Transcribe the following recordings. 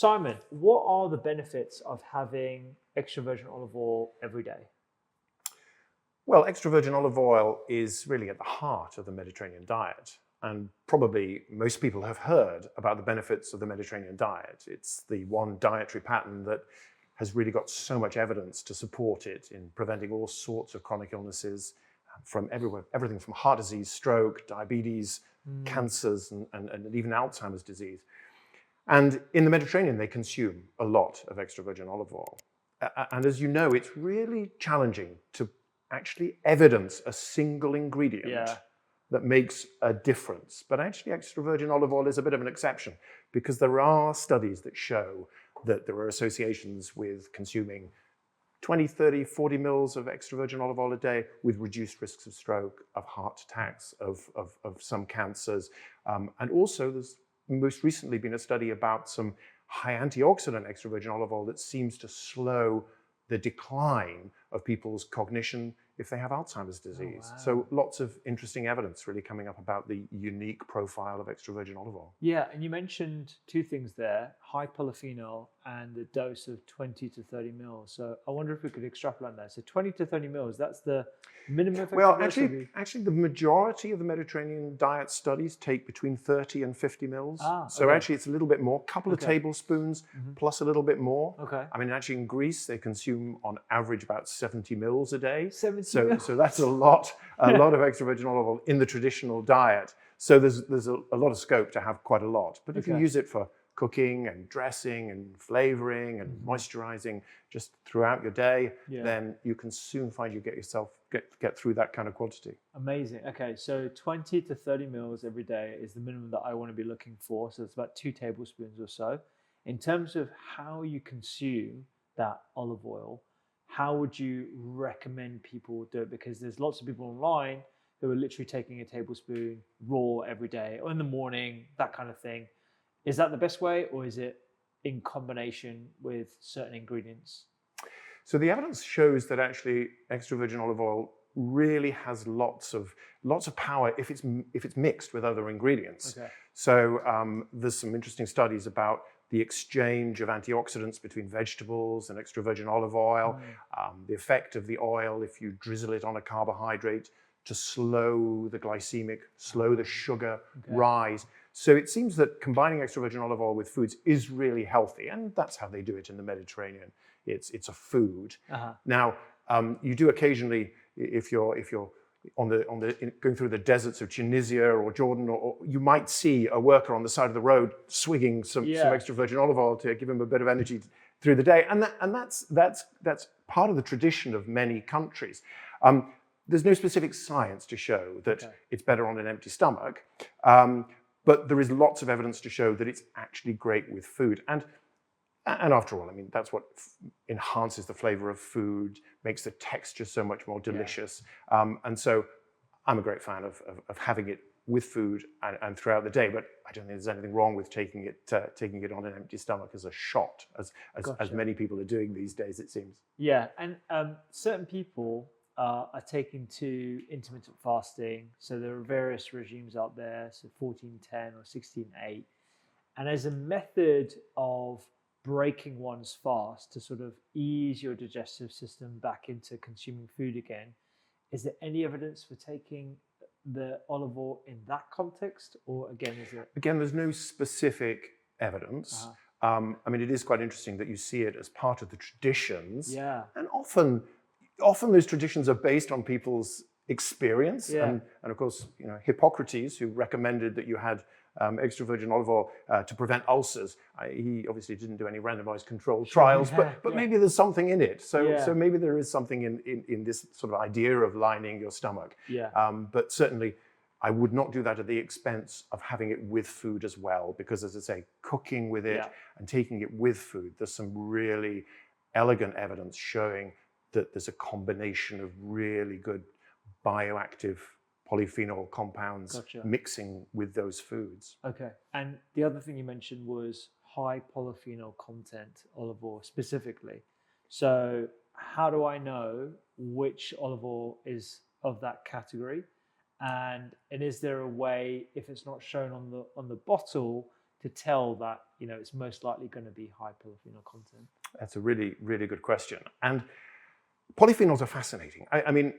Simon, what are the benefits of having extra virgin olive oil every day? Well, extra virgin olive oil is really at the heart of the Mediterranean diet. And probably most people have heard about the benefits of the Mediterranean diet. It's the one dietary pattern that has really got so much evidence to support it in preventing all sorts of chronic illnesses from everywhere, everything from heart disease, stroke, diabetes, cancers, and even Alzheimer's disease. And in the Mediterranean, they consume a lot of extra virgin olive oil. And as you know, it's really challenging to actually evidence a single ingredient that makes a difference. But actually, extra virgin olive oil is a bit of an exception because there are studies that show that there are associations with consuming 20, 30, 40 mils of extra virgin olive oil a day with reduced risks of stroke, of heart attacks, of some cancers. And also, there's most recently been a study about some high antioxidant extra virgin olive oil that seems to slow the decline of people's cognition if they have Alzheimer's disease. Oh, wow. So lots of interesting evidence really coming up about the unique profile of extra virgin olive oil. Yeah, and you mentioned two things there, high polyphenol and the dose of 20 to 30 mils. So I wonder if we could extrapolate that. So 20 to 30 mils, that's the minimum effective Well, dose? actually, the majority of the Mediterranean diet studies take between 30 and 50 mils. So okay. actually, it's a little bit more, couple of tablespoons plus a little bit more. Okay. I mean, actually, in Greece, they consume on average about 70 mils a day. 70 mils? So that's a lot of extra virgin olive oil in the traditional diet. So there's a lot of scope to have quite a lot. But if you use it for cooking and dressing and flavoring and moisturizing just throughout your day, then you can soon find you get through that kind of quantity. Amazing. Okay, so 20 to 30 mils every day is the minimum that I want to be looking for. So it's about 2 tablespoons or so. In terms of how you consume that olive oil, how would you recommend people do it? Because there's lots of people online who are literally taking a tablespoon raw every day or in the morning, that kind of thing. Is that the best way, or is it in combination with certain ingredients? So the evidence shows that actually extra virgin olive oil really has lots of power if it's mixed with other ingredients. Okay. So there's some interesting studies about the exchange of antioxidants between vegetables and extra virgin olive oil, the effect of the oil if you drizzle it on a carbohydrate to slow the sugar rise. So it seems that combining extra virgin olive oil with foods is really healthy, and that's how they do it in the Mediterranean. It's a food. Now, you do occasionally, if you're going through the deserts of Tunisia or Jordan, or you might see a worker on the side of the road swigging some extra virgin olive oil to give him a bit of energy through the day, and that's part of the tradition of many countries. There's no specific science to show that it's better on an empty stomach, but there is lots of evidence to show that it's actually great with food. And after all, I mean, that's what enhances the flavor of food, makes the texture so much more delicious. And so I'm a great fan of having it with food and throughout the day, but I don't think there's anything wrong with taking it on an empty stomach as a shot, as many people are doing these days, it seems. Yeah, and certain people are taking to intermittent fasting. So there are various regimes out there, so 14-10 or 16-8. And as a method of breaking one's fast to sort of ease your digestive system back into consuming food again, is there any evidence for taking the olive oil in that context? Or again, is it? Again, there's no specific evidence. I mean, it is quite interesting that you see it as part of the traditions. Yeah. And often those traditions are based on people's experience. And of course, Hippocrates, who recommended that you had extra virgin olive oil to prevent ulcers, he obviously didn't do any randomized controlled trials, but maybe there's something in it. So maybe there is something in this sort of idea of lining your stomach. But certainly, I would not do that at the expense of having it with food as well, because as I say, cooking with it and taking it with food, there's some really elegant evidence showing that there's a combination of really good bioactive polyphenol compounds mixing with those foods. Okay. And the other thing you mentioned was high polyphenol content olive oil specifically. So how do I know which olive oil is of that category? And is there a way, if it's not shown on the bottle, to tell that, you know, it's most likely going to be high polyphenol content? That's a really, really good question. And polyphenols are fascinating. I mean,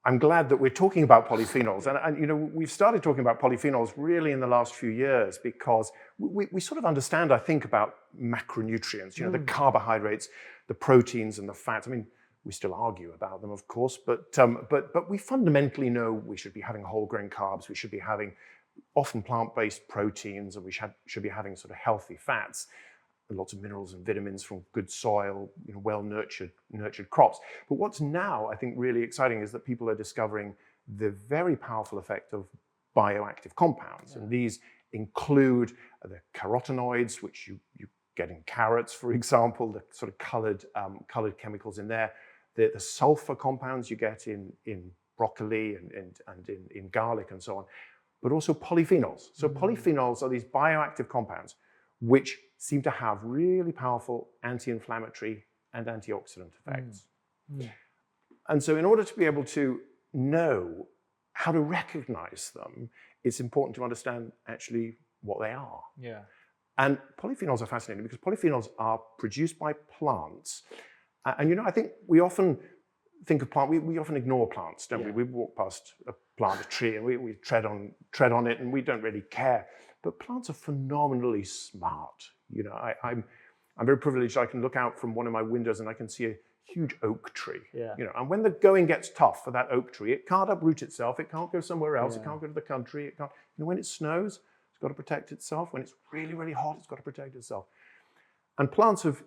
I'm glad that we're talking about polyphenols. And, you know, we've started talking about polyphenols really in the last few years because we sort of understand, I think, about macronutrients, you know, the carbohydrates, the proteins and the fats. I mean, we still argue about them, of course, but we fundamentally know we should be having whole grain carbs, we should be having often plant-based proteins, and we should be having sort of healthy fats, and lots of minerals and vitamins from good soil, you know, well-nurtured crops. But what's now, I think, really exciting is that people are discovering the very powerful effect of bioactive compounds. And these include the carotenoids, which you get in carrots, for example, the sort of colored chemicals in there, the sulfur compounds you get in broccoli and in garlic and so on, but also polyphenols. So polyphenols are these bioactive compounds which seem to have really powerful anti-inflammatory and antioxidant effects. And so in order to be able to know how to recognize them, it's important to understand actually what they are. Yeah. And polyphenols are fascinating because polyphenols are produced by plants. And, you know, I think we often think of plants, we often ignore plants, don't we? We walk past a plant, a tree, and we tread on it, and we don't really care. But plants are phenomenally smart. You know, I'm very privileged. I can look out from one of my windows and I can see a huge oak tree. Yeah. You know, and when the going gets tough for that oak tree, it can't uproot itself. It can't go somewhere else. It can't go to the country. It can't. You know, when it snows, it's got to protect itself. When it's really, really hot, it's got to protect itself. And plants have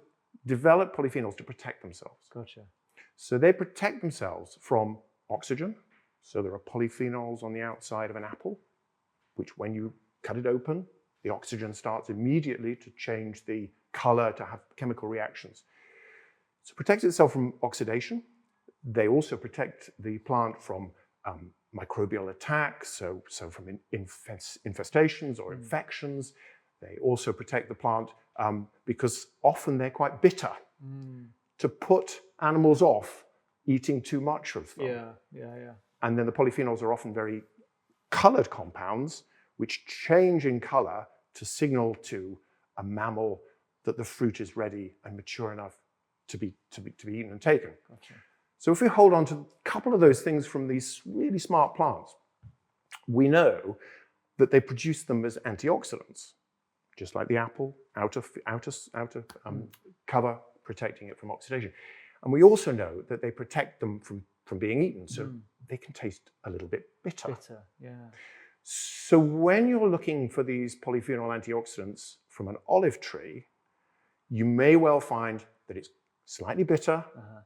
developed polyphenols to protect themselves. Gotcha. So they protect themselves from oxygen. So there are polyphenols on the outside of an apple, which when you cut it open, the oxygen starts immediately to change the color, to have chemical reactions. So it protects itself from oxidation. They also protect the plant from microbial attacks, so from infestations or infections. They also protect the plant because often they're quite bitter, to put animals off eating too much of them. Yeah. And then the polyphenols are often very colored compounds which change in color to signal to a mammal that the fruit is ready and mature enough to be eaten and taken. Gotcha. So if we hold on to a couple of those things from these really smart plants, we know that they produce them as antioxidants, just like the apple, outer cover, protecting it from oxidation. And we also know that they protect them from being eaten, so they can taste a little bit bitter. Bitter, yeah. So when you're looking for these polyphenol antioxidants from an olive tree, you may well find that it's slightly bitter,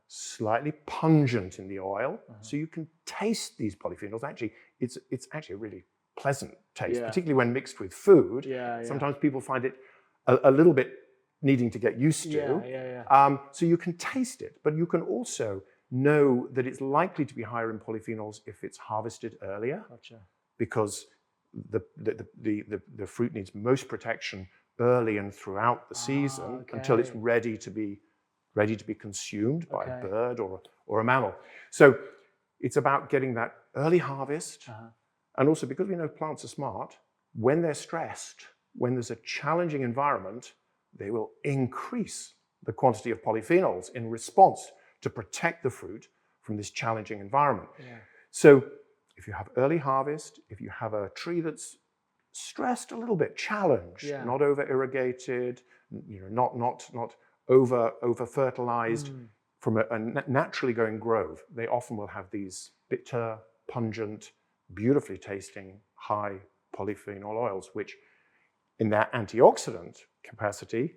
slightly pungent in the oil, so you can taste these polyphenols. Actually, it's actually a really pleasant taste, particularly when mixed with food. Sometimes people find it a little bit needing to get used to. So you can taste it, but you can also know that it's likely to be higher in polyphenols if it's harvested earlier, because the fruit needs most protection early and throughout the season until it's ready to be consumed by a bird or a mammal. So it's about getting that early harvest. And also, because we know plants are smart, when they're stressed, when there's a challenging environment, they will increase the quantity of polyphenols in response to protect the fruit from this challenging environment. So if you have early harvest, if you have a tree that's stressed a little bit, challenged, not over-irrigated, you know, not over-fertilized, from a naturally going grove, they often will have these bitter, pungent, beautifully tasting, high polyphenol oils, which in their antioxidant capacity,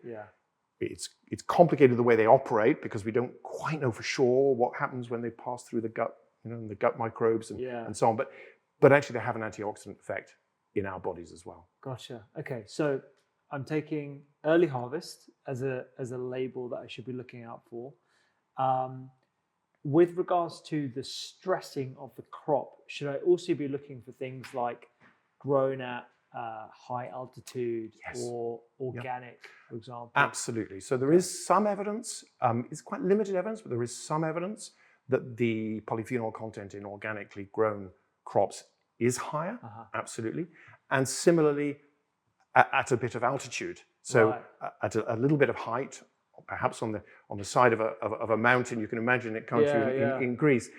it's complicated the way they operate because we don't quite know for sure what happens when they pass through the gut, you know, and the gut microbes and so on. But actually they have an antioxidant effect in our bodies as well. Gotcha. Okay, so I'm taking early harvest as a label that I should be looking out for. With regards to the stressing of the crop, should I also be looking for things like grown at high altitude or organic, for example? Absolutely. So there is some evidence, it's quite limited evidence, but there is some evidence that the polyphenol content in organically grown crops is higher, absolutely. And similarly, at a bit of altitude. So Right. at a little bit of height, perhaps on the side of a mountain, you can imagine it coming through in Greece.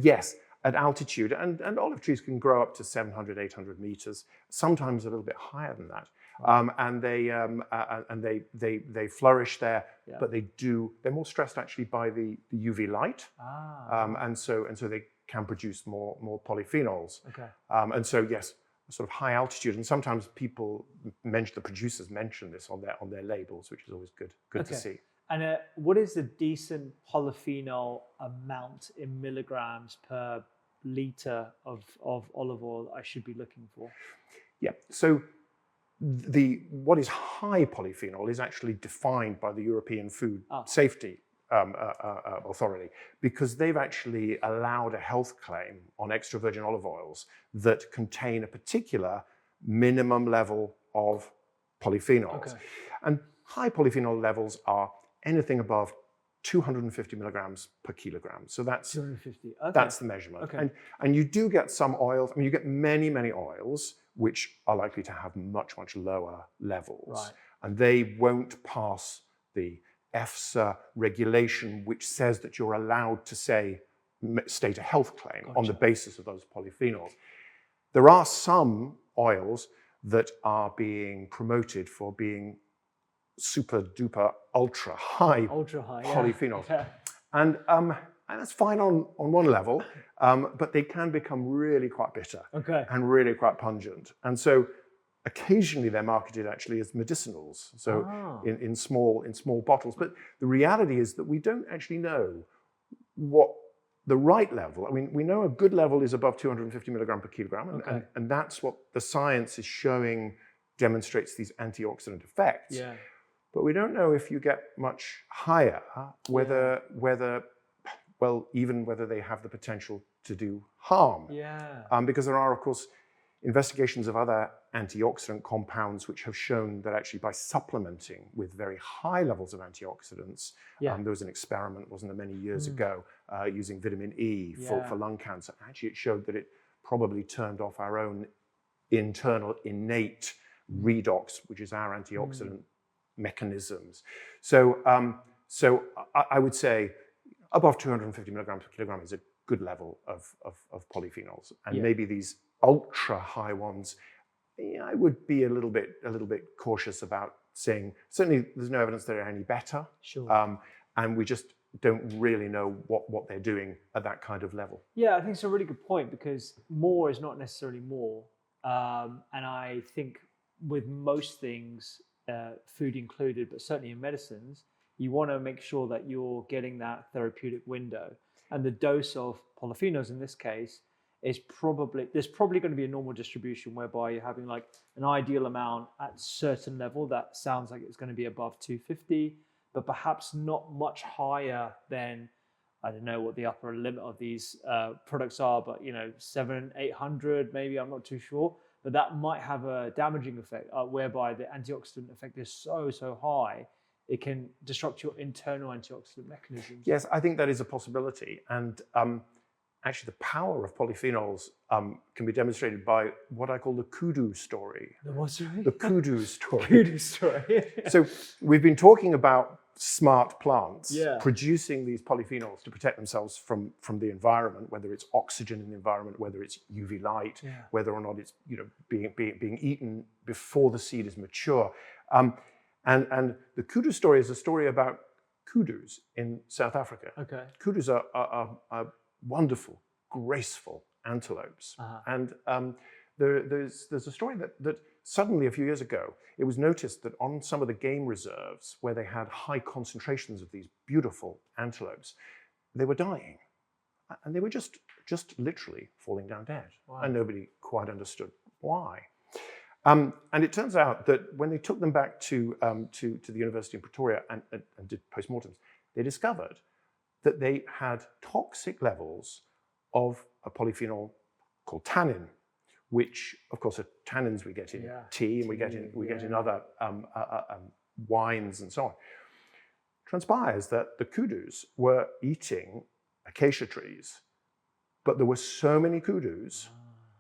Yes, at altitude, and olive trees can grow up to 700, 800 meters, sometimes a little bit higher than that. And they flourish there, but they're more stressed actually by the UV light, and so they can produce more polyphenols. Okay. And so yes, sort of high altitude, and sometimes the producers mention this on their labels, which is always good to see. And what is the decent polyphenol amount in milligrams per liter of olive oil I should be looking for? Yeah, so what is high polyphenol is actually defined by the European Food Safety Authority, because they've actually allowed a health claim on extra virgin olive oils that contain a particular minimum level of polyphenols. Okay. And high polyphenol levels are anything above 250 milligrams per kilogram. So that's 250. Okay. That's the measurement. Okay. And you do get some oils. I mean, you get many oils which are likely to have much lower levels, right. And they won't pass the EFSA regulation, which says that you're allowed to state a health claim on the basis of those polyphenols. There are some oils that are being promoted for being super duper ultra high polyphenols. Yeah. And that's fine on one level, but they can become really quite bitter and really quite pungent. And so occasionally they're marketed actually as medicinals, so in small bottles. But the reality is that we don't actually know what the right level. I mean, we know a good level is above 250 milligram per kilogram, and that's what the science is showing demonstrates these antioxidant effects. Yeah. But we don't know if you get much higher, whether they have the potential to do harm. Yeah. Because there are, of course, investigations of other antioxidant compounds which have shown that actually by supplementing with very high levels of antioxidants, there was an experiment, wasn't there, many years ago, using vitamin E for lung cancer. Actually, it showed that it probably turned off our own internal innate redox, which is our antioxidant mechanisms. So I would say above 250 milligrams per kilogram is a good level of polyphenols, and maybe these ultra high ones, I would be a little bit cautious about saying. Certainly, there's no evidence they're any better. Sure. And we just don't really know what they're doing at that kind of level. Yeah, I think it's a really good point, because more is not necessarily more, and I think with most things, food included, but certainly in medicines, you want to make sure that you're getting that therapeutic window. And the dose of polyphenols in this case is there's probably going to be a normal distribution whereby you're having like an ideal amount at a certain level that sounds like it's going to be above 250, but perhaps not much higher than, I don't know what the upper limit of these products are, but 700, 800 maybe, I'm not too sure. But that might have a damaging effect, whereby the antioxidant effect is so high, it can disrupt your internal antioxidant mechanisms. Yes, I think that is a possibility. And actually, the power of polyphenols can be demonstrated by what I call the kudu story. The what story? The kudu story. Kudu story. So we've been talking about smart plants producing these polyphenols to protect themselves from the environment, whether it's oxygen in the environment, whether it's UV light, whether or not it's being eaten before the seed is mature. And the kudu story is a story about kudus in South Africa. Okay. Kudus are wonderful, graceful antelopes. And there's a story that suddenly a few years ago, it was noticed that on some of the game reserves where they had high concentrations of these beautiful antelopes, they were dying. And they were just literally falling down dead. Wow. And nobody quite understood why. And it turns out that when they took them back to the University in Pretoria and did postmortems, they discovered that they had toxic levels of a polyphenol called tannin, which, of course, are tannins we get in tea and we get in other wines and so on. Transpires that the kudus were eating acacia trees, but there were so many kudus,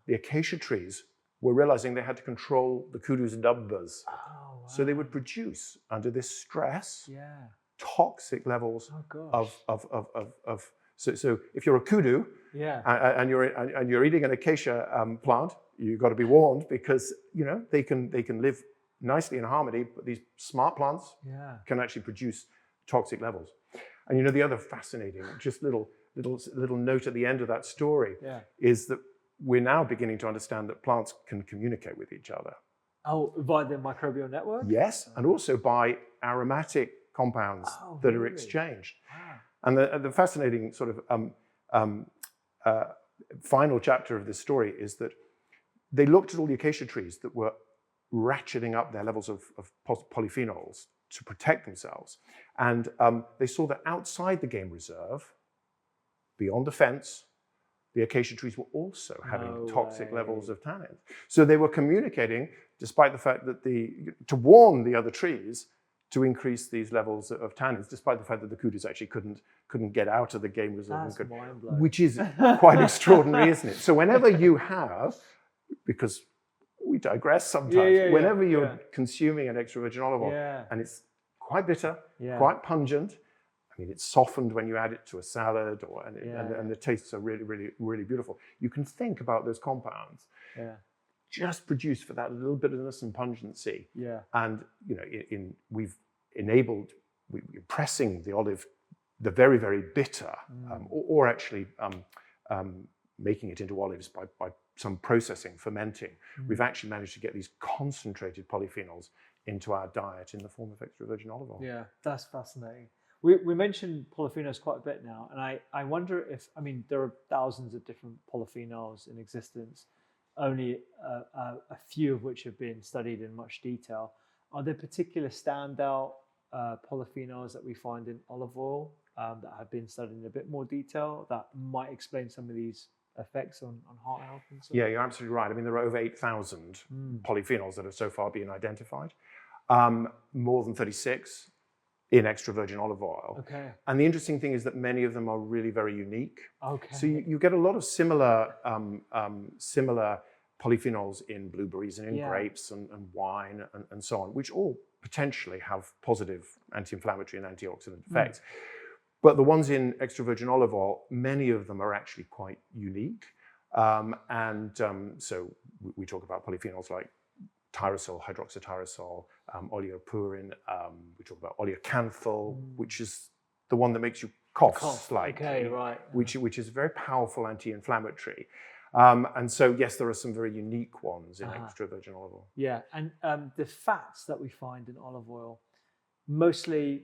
the acacia trees were realizing they had to control the kudus and dumbas. Oh, wow. So they would produce, under this stress, Yeah. toxic levels Oh, gosh. of so if you're a kudu Yeah. and you're eating an acacia plant, you've got to be warned, because they can live nicely in harmony, but these smart plants Yeah. can actually produce toxic levels. And the other fascinating, just little note at the end of that story, Yeah. is that we're now beginning to understand that plants can communicate with each other. Oh, via the microbial network? Yes, and also by aromatic compounds that are really? exchanged. Wow. And the fascinating sort of final chapter of this story is that they looked at all the acacia trees that were ratcheting up their levels of polyphenols to protect themselves. And they saw that outside the game reserve, beyond the fence, the acacia trees were also having toxic levels of tannins. So they were communicating, despite the fact that to warn the other trees to increase these levels of tannins, despite the fact that the kudus actually couldn't get out of the game reserve. That's mind-blowing. Which is quite extraordinary, isn't it? So whenever you have, because we digress sometimes, whenever you're consuming an extra virgin olive oil, and it's quite bitter, quite pungent, I mean, it's softened when you add it to a salad, and the tastes are really, really, really beautiful. You can think about those compounds just produced for that little bitterness and pungency. Yeah. And we're pressing the olive, the very, very bitter, or actually making it into olives by some processing, fermenting. We've actually managed to get these concentrated polyphenols into our diet in the form of extra virgin olive oil. Yeah, that's fascinating. We mentioned polyphenols quite a bit now, and I wonder if, there are thousands of different polyphenols in existence, only a few of which have been studied in much detail. Are there particular standout polyphenols that we find in olive oil that have been studied in a bit more detail that might explain some of these effects on heart health and so on? Yeah, you're absolutely right. There are over 8,000 polyphenols that have so far been identified, more than 36 in extra virgin olive oil. Okay. And the interesting thing is that many of them are really very unique. Okay. So you get a lot of similar polyphenols in blueberries and in grapes and wine and so on, which all potentially have positive anti-inflammatory and antioxidant effects. But the ones in extra virgin olive oil, many of them are actually quite unique. So we talk about polyphenols like tyrosol, hydroxytyrosol, oleopurin. We talk about oleocanthal, which is the one that makes you cough slightly. Okay, right. Which is a very powerful anti-inflammatory. And so, yes, there are some very unique ones in extra virgin olive oil. Yeah, and the fats that we find in olive oil, mostly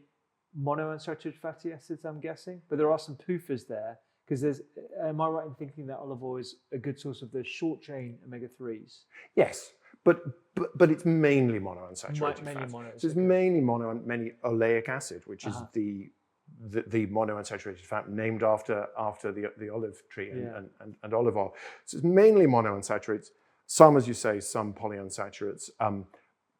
monounsaturated fatty acids, I'm guessing, but there are some PUFAs there, because am I right in thinking that olive oil is a good source of the short chain omega-3s? Yes, but it's mainly monounsaturated fats. So it's mainly many oleic acid, which is the monounsaturated fat named after the olive tree and olive oil. So it's mainly monounsaturates, some, as you say, some polyunsaturates, and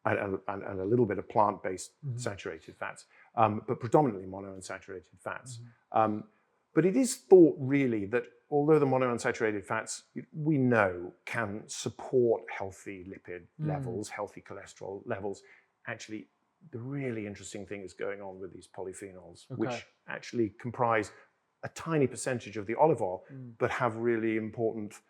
a little bit of plant-based saturated fats, but predominantly monounsaturated fats. But it is thought really that although the monounsaturated fats we know can support healthy lipid levels, healthy cholesterol levels, actually the really interesting thing is going on with these polyphenols, which actually comprise a tiny percentage of the olive oil, but have really important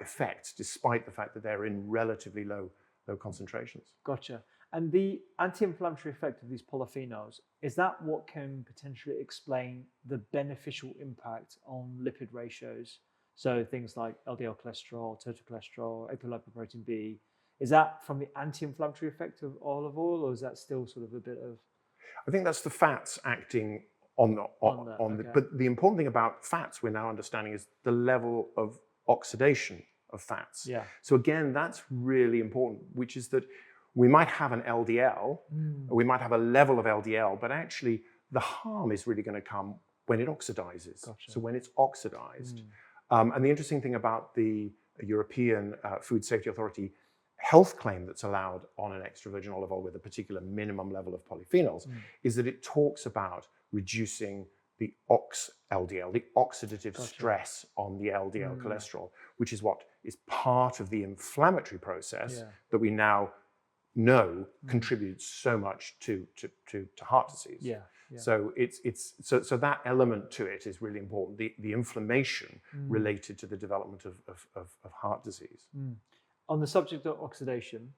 effects, despite the fact that they're in relatively low concentrations. Gotcha. And the anti-inflammatory effect of these polyphenols, is that what can potentially explain the beneficial impact on lipid ratios? So things like LDL cholesterol, total cholesterol, apolipoprotein B, is that from the anti-inflammatory effect of olive oil, or is that still sort of a bit of? I think that's the fats acting on the. But the important thing about fats we're now understanding is the level of oxidation of fats. Yeah. So again, that's really important, which is that we might have an LDL, or we might have a level of LDL, but actually the harm is really going to come when it oxidizes. Gotcha. So when it's oxidized. And the interesting thing about the European Food Safety Authority health claim that's allowed on an extra virgin olive oil with a particular minimum level of polyphenols is that it talks about reducing the LDL, the oxidative stress on the LDL cholesterol, which is what is part of the inflammatory process that we now know contributes so much to heart disease. Yeah. So so that element to it is really important. The inflammation related to the development of heart disease. On the subject of oxidation,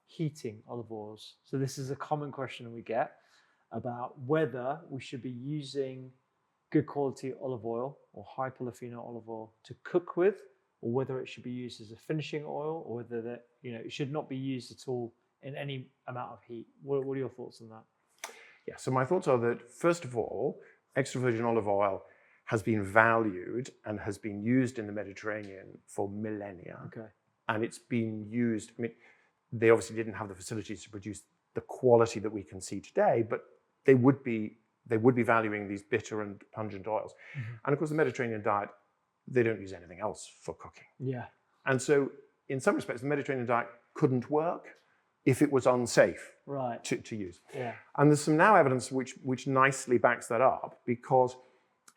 heating olive oils. So this is a common question we get about whether we should be using good quality olive oil or high polyphenol olive oil to cook with, or whether it should be used as a finishing oil, or whether it should not be used at all in any amount of heat. What are your thoughts on that? Yeah, so my thoughts are that, first of all, extra virgin olive oil has been valued and has been used in the Mediterranean for millennia. Okay. And it's been used, I mean, they obviously didn't have the facilities to produce the quality that we can see today, but they would be valuing these bitter and pungent oils. And of course, the Mediterranean diet, they don't use anything else for cooking. Yeah. And so in some respects, the Mediterranean diet couldn't work if it was unsafe to use. Yeah. And there's some now evidence which nicely backs that up, because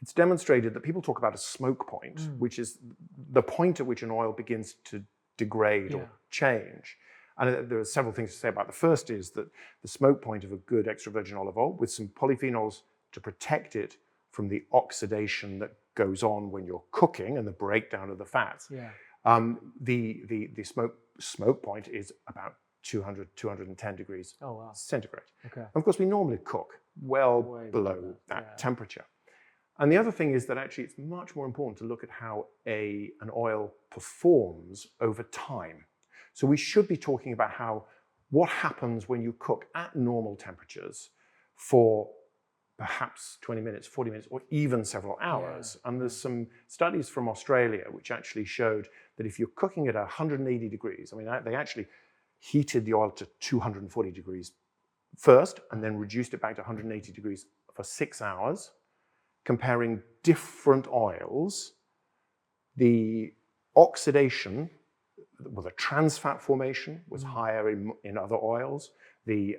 it's demonstrated that people talk about a smoke point, which is the point at which an oil begins to degrade or change. And there are several things to say about. The first is that the smoke point of a good extra virgin olive oil with some polyphenols to protect it from the oxidation that goes on when you're cooking and the breakdown of the fats. Yeah. The smoke point is about 210 degrees centigrade. Okay. And of course, we normally cook well below that temperature. And the other thing is that actually it's much more important to look at how an oil performs over time. So we should be talking about what happens when you cook at normal temperatures for perhaps 20 minutes, 40 minutes, or even several hours. And there's some studies from Australia which actually showed that if you're cooking at 180 degrees, I mean, they actually heated the oil to 240 degrees first and then reduced it back to 180 degrees for 6 hours, comparing different oils, the oxidation, well, the trans fat formation was higher in other oils. The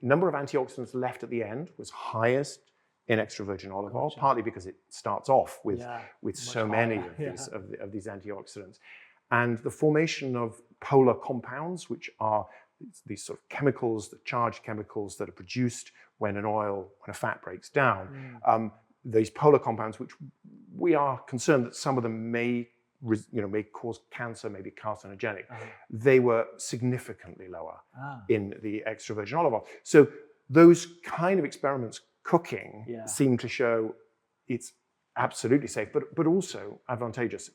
number of antioxidants left at the end was highest in extra virgin olive oil, partly because it starts off with so many of these antioxidants. And the formation of polar compounds, which are these sort of chemicals, the charged chemicals that are produced when a fat breaks down. These polar compounds, which we are concerned that some of them may cause cancer, may be carcinogenic. They were significantly lower in the extra virgin olive oil. So those kind of experiments cooking seem to show it's absolutely safe, but also advantageous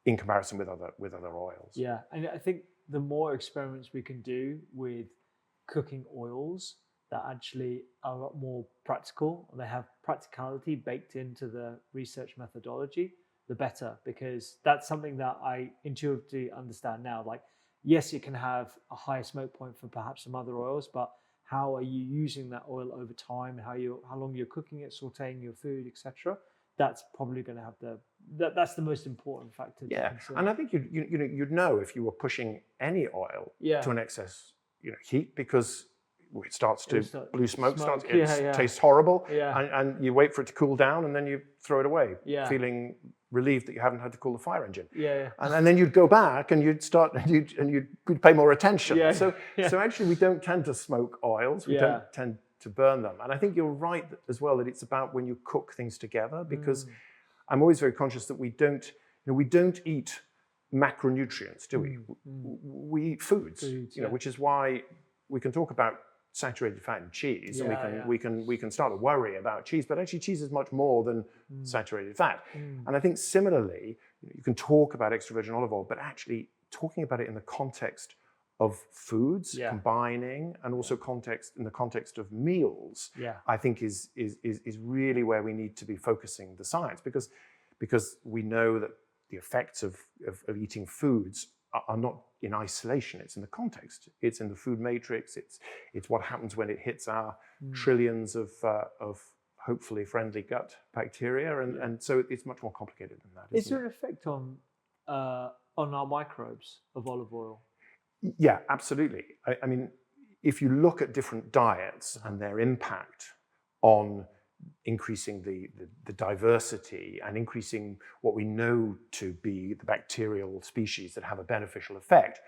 in comparison with other oils. Yeah, and I think the more experiments we can do with cooking oils that actually are a lot more practical, they have practicality baked into the research methodology, the better, because that's something that I intuitively understand now. Like, yes, it can have a higher smoke point for perhaps some other oils, but how are you using that oil over time? How long you're cooking it, sautéing your food, etc. That's probably going to have that's the most important factor. Yeah, and I think you'd know if you were pushing any oil to an excess heat, because it starts to blue smoke starts. It tastes horrible, and you wait for it to cool down, and then you throw it away, feeling relieved that you haven't had to cool the fire engine. And then you'd go back and you'd start and you'd pay more attention. So actually, we don't tend to smoke oils. We don't tend to burn them. And I think you're right as well that it's about when you cook things together, because I'm always very conscious that we don't eat macronutrients, do we? We eat foods, which is why we can talk about saturated fat in cheese, and we can start to worry about cheese, but actually cheese is much more than saturated fat. And I think similarly, you can talk about extra virgin olive oil, but actually talking about it in the context of foods, combining, and also in the context of meals, I think is really where we need to be focusing the science, because we know that the effects of eating foods are not in isolation. It's in the context. It's in the food matrix. It's what happens when it hits our trillions of hopefully friendly gut bacteria, and so it's much more complicated than that. Is there an effect on our microbes of olive oil? Yeah, absolutely. I mean, if you look at different diets and their impact on increasing the diversity and increasing what we know to be the bacterial species that have a beneficial effect,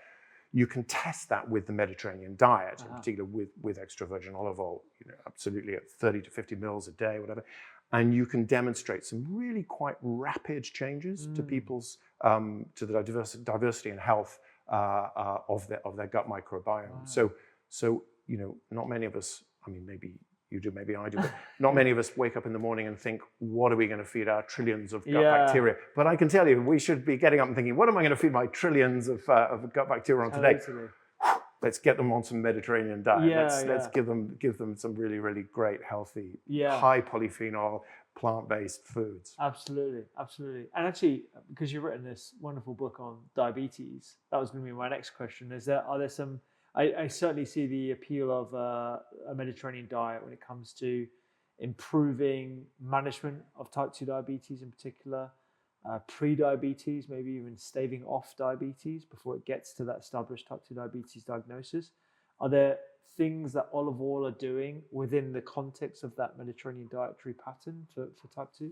you can test that with the Mediterranean diet, in particular with extra virgin olive oil, absolutely at 30 to 50 mils a day, whatever. And you can demonstrate some really quite rapid changes to people's, to the diversity and health of their gut microbiome. Wow. So, not many of us, I mean, maybe you do, maybe I do, but not many of us wake up in the morning and think, what are we going to feed our trillions of gut bacteria? But I can tell you, we should be getting up and thinking, what am I going to feed my trillions of gut bacteria on today? Let's get them on some Mediterranean diet. Let's give them some really, really great, healthy, high polyphenol, plant-based foods. Absolutely. And actually, because you've written this wonderful book on diabetes, that was going to be my next question. Are there some, I certainly see the appeal of a Mediterranean diet when it comes to improving management of type 2 diabetes in particular, pre-diabetes, maybe even staving off diabetes before it gets to that established type 2 diabetes diagnosis. Are there things that olive oil are doing within the context of that Mediterranean dietary pattern for type 2?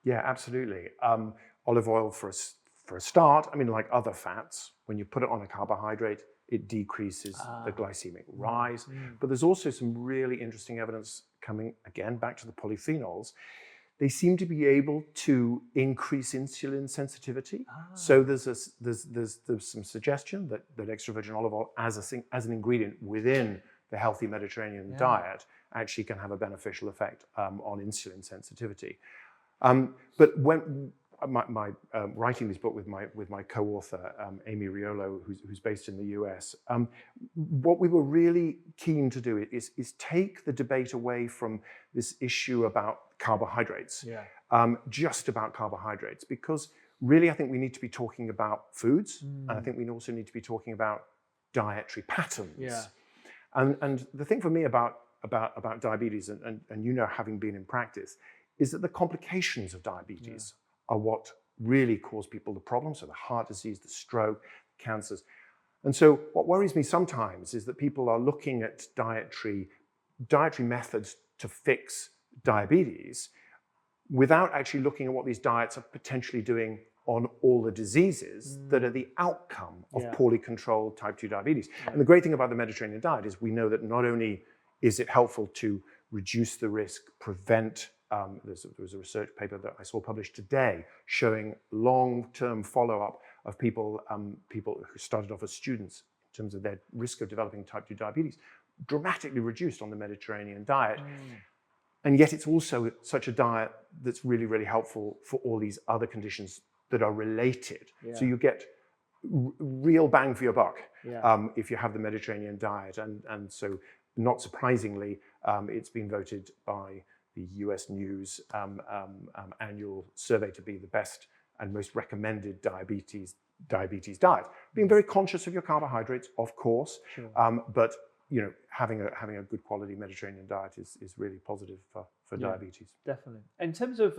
Yeah, absolutely. Olive oil, for a start, I mean, like other fats, when you put it on a carbohydrate, it decreases the glycemic rise. But there's also some really interesting evidence coming, again, back to the polyphenols. They seem to be able to increase insulin sensitivity. So there's some suggestion that extra virgin olive oil as an ingredient within the healthy Mediterranean diet actually can have a beneficial effect on insulin sensitivity. But when writing this book with my co-author Amy Riolo, who's based in the US, what we were really keen to do is take the debate away from this issue about carbohydrates, just about carbohydrates, because really I think we need to be talking about foods, and I think we also need to be talking about dietary patterns. And the thing for me about diabetes, and having been in practice, is that the complications of diabetes are what really cause people the problems, so the heart disease, the stroke, cancers. And so what worries me sometimes is that people are looking at dietary methods to fix diabetes without actually looking at what these diets are potentially doing on all the diseases that are the outcome of poorly controlled type 2 diabetes. And the great thing about the Mediterranean diet is we know that not only is it helpful to reduce the risk, prevent, there was a research paper that I saw published today showing long-term follow-up of people who started off as students in terms of their risk of developing type 2 diabetes, dramatically reduced on the Mediterranean diet. And yet it's also such a diet that's really, really helpful for all these other conditions that are related. So you get real bang for your buck if you have the Mediterranean diet. And so not surprisingly, it's been voted by the US News annual survey to be the best and most recommended diabetes diet. Being very conscious of your carbohydrates, of course, but having a good quality Mediterranean diet is really positive for diabetes. Definitely. In terms of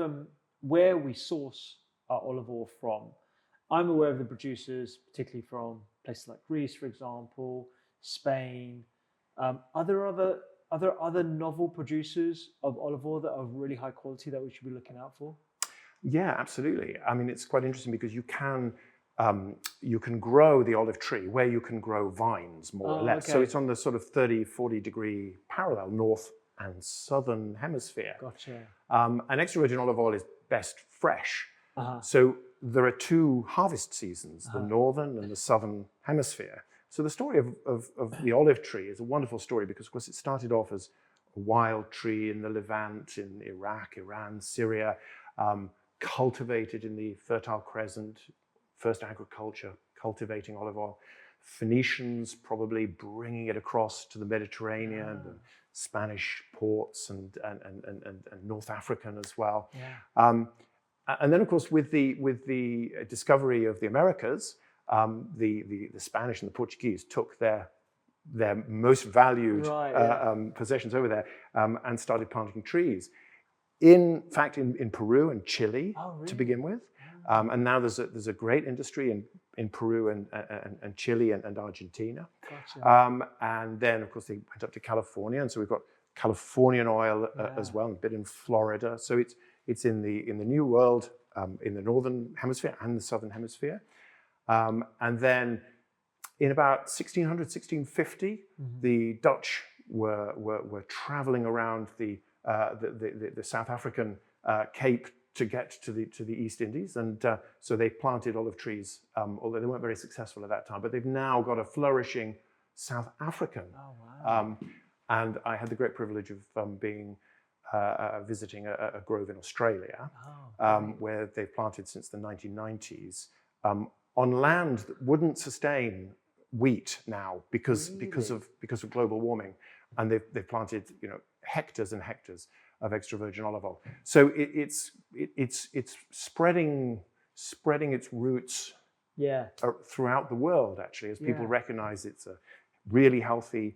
where we source our olive oil from, I'm aware of the producers, particularly from places like Greece, for example, Spain. Are there other novel producers of olive oil that are really high quality that we should be looking out for? Yeah, absolutely. I mean, it's quite interesting because you can grow the olive tree where you can grow vines, more or less. Okay. So it's on the sort of 30, 40 degree parallel, north and southern hemisphere. Gotcha. And extra virgin olive oil is best fresh. So there are two harvest seasons, the northern and the southern hemisphere. So the story of the olive tree is a wonderful story because, of course, it started off as a wild tree in the Levant, in Iraq, Iran, Syria, cultivated in the Fertile Crescent, first agriculture, cultivating olive oil. Phoenicians probably bringing it across to the Mediterranean, and Spanish ports and North African as well. And then, of course, with the discovery of the Americas, the Spanish and the Portuguese took their most valued possessions over there and started planting trees. In fact, in Peru and Chile to begin with, and now there's a great industry in Peru and Chile and Argentina. Gotcha. And then, of course, they went up to California, and so we've got Californian oil as well, and a bit in Florida. So it's in the New World, in the Northern Hemisphere and the Southern Hemisphere. And then in about 1600, 1650, the Dutch were traveling around the South African Cape to get to the East Indies, and so they planted olive trees, although they weren't very successful at that time. But they've now got a flourishing South African. Oh, wow. And I had the great privilege of visiting a grove in Australia, where they've planted since the 1990s on land that wouldn't sustain wheat now because of global warming, and they've planted hectares and hectares of extra virgin olive oil. So it's spreading its roots throughout the world, actually, as people recognize it's a really healthy,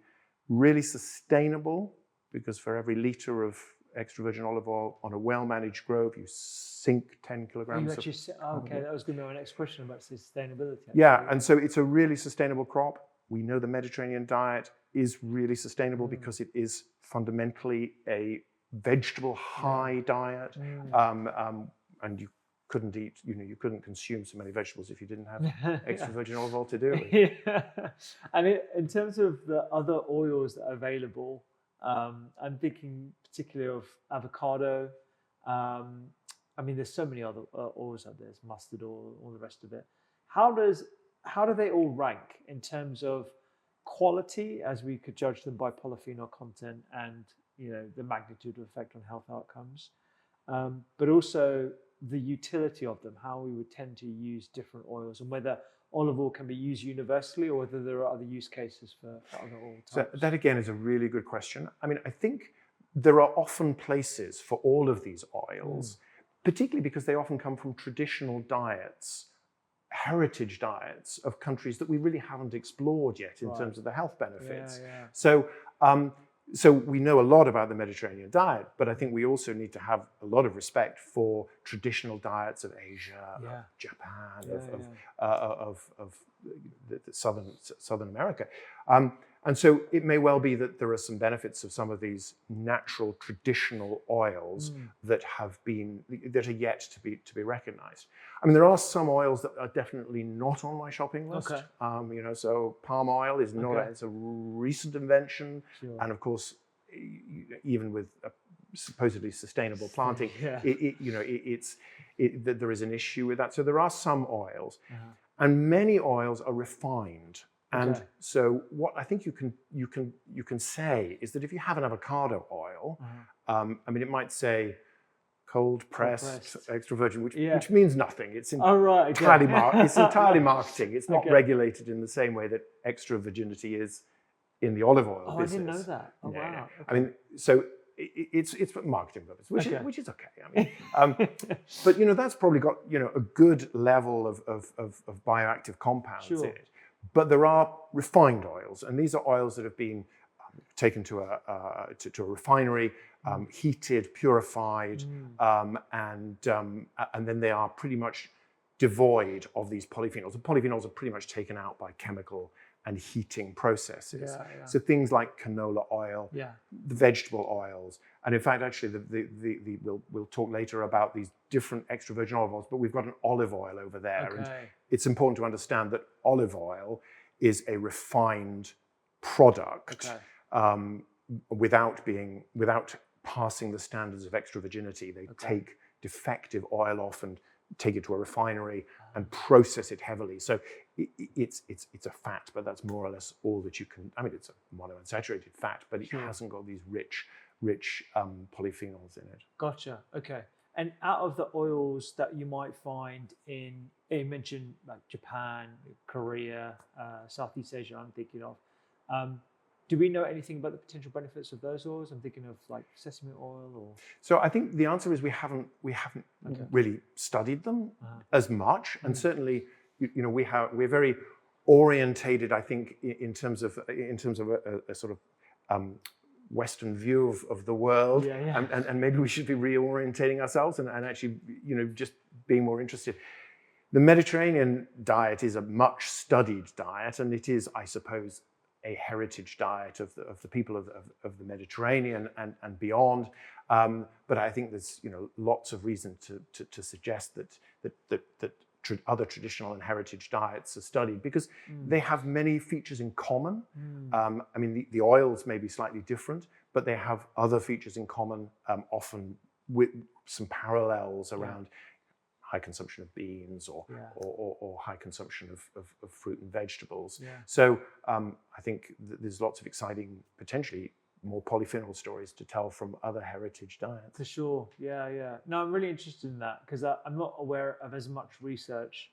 really sustainable, because for every liter of extra virgin olive oil on a well-managed grove, you sink 10 kilograms that was going to be my next question about sustainability. Actually. Yeah, and so it's a really sustainable crop. We know the Mediterranean diet is really sustainable because it is fundamentally a vegetable high diet, and you couldn't eat, you couldn't consume so many vegetables if you didn't have extra virgin olive oil to do it. And in terms of the other oils that are available, I'm thinking particularly of avocado. I mean, there's so many other oils out there. There's mustard oil, all the rest of it. How do they all rank in terms of quality, as we could judge them by polyphenol content and the magnitude of effect on health outcomes, but also the utility of them, how we would tend to use different oils, and whether olive oil can be used universally or whether there are other use cases for other oil types? So that again is a really good question. I mean, I think there are often places for all of these oils, particularly because they often come from traditional diets, heritage diets of countries that we really haven't explored yet in terms of the health benefits. So we know a lot about the Mediterranean diet, but I think we also need to have a lot of respect for traditional diets of Asia, of Japan, of the Southern America. And so it may well be that there are some benefits of some of these natural traditional oils that are yet to be recognized. I mean, there are some oils that are definitely not on my shopping list. So palm oil is not it's a recent invention, and of course, even with a supposedly sustainable planting, there is an issue with that. So there are some oils, and many oils are refined. And so what I think you can say is that if you have an avocado oil, I mean, it might say cold pressed extra virgin, which means nothing. It's entirely marketing. It's not regulated in the same way that extra virginity is in the olive oil business. I didn't know that. Oh, wow. Okay. I mean, so it's for marketing purposes, which is okay. I mean, but that's probably got a good level of bioactive compounds in it. But there are refined oils, and these are oils that have been taken to a refinery, heated, purified, and then they are pretty much devoid of these polyphenols. The polyphenols are pretty much taken out by chemical and heating processes. So things like canola oil, the vegetable oils, and in fact, actually, we'll talk later about these different extra virgin olive oils, but we've got an olive oil over there. And it's important to understand that olive oil is a refined product without passing the standards of extra virginity. They take defective oil off and take it to a refinery and process it heavily. So it's a fat, but that's more or less all that you can. I mean, it's a monounsaturated fat, but it hasn't got these rich polyphenols in it. Gotcha. Okay. And out of the oils that you might find you mentioned like Japan, Korea, Southeast Asia, I'm thinking of. Do we know anything about the potential benefits of those oils? I'm thinking of like sesame oil or. So I think the answer is we haven't really studied them as much, and certainly we're very orientated, I think, in terms of a sort of Western view of the world, and maybe we should be reorientating ourselves and actually just being more interested. The Mediterranean diet is a much studied diet, and it is, I suppose, a heritage diet of the people of the Mediterranean and beyond. But I think there's lots of reason to suggest that other traditional and heritage diets are studied because they have many features in common. I mean, the oils may be slightly different, but they have other features in common, often with some parallels around high consumption of beans or high consumption of fruit and vegetables. So I think there's lots of exciting, potentially more polyphenol stories to tell from other heritage diets. For sure, yeah. No, I'm really interested in that because I'm not aware of as much research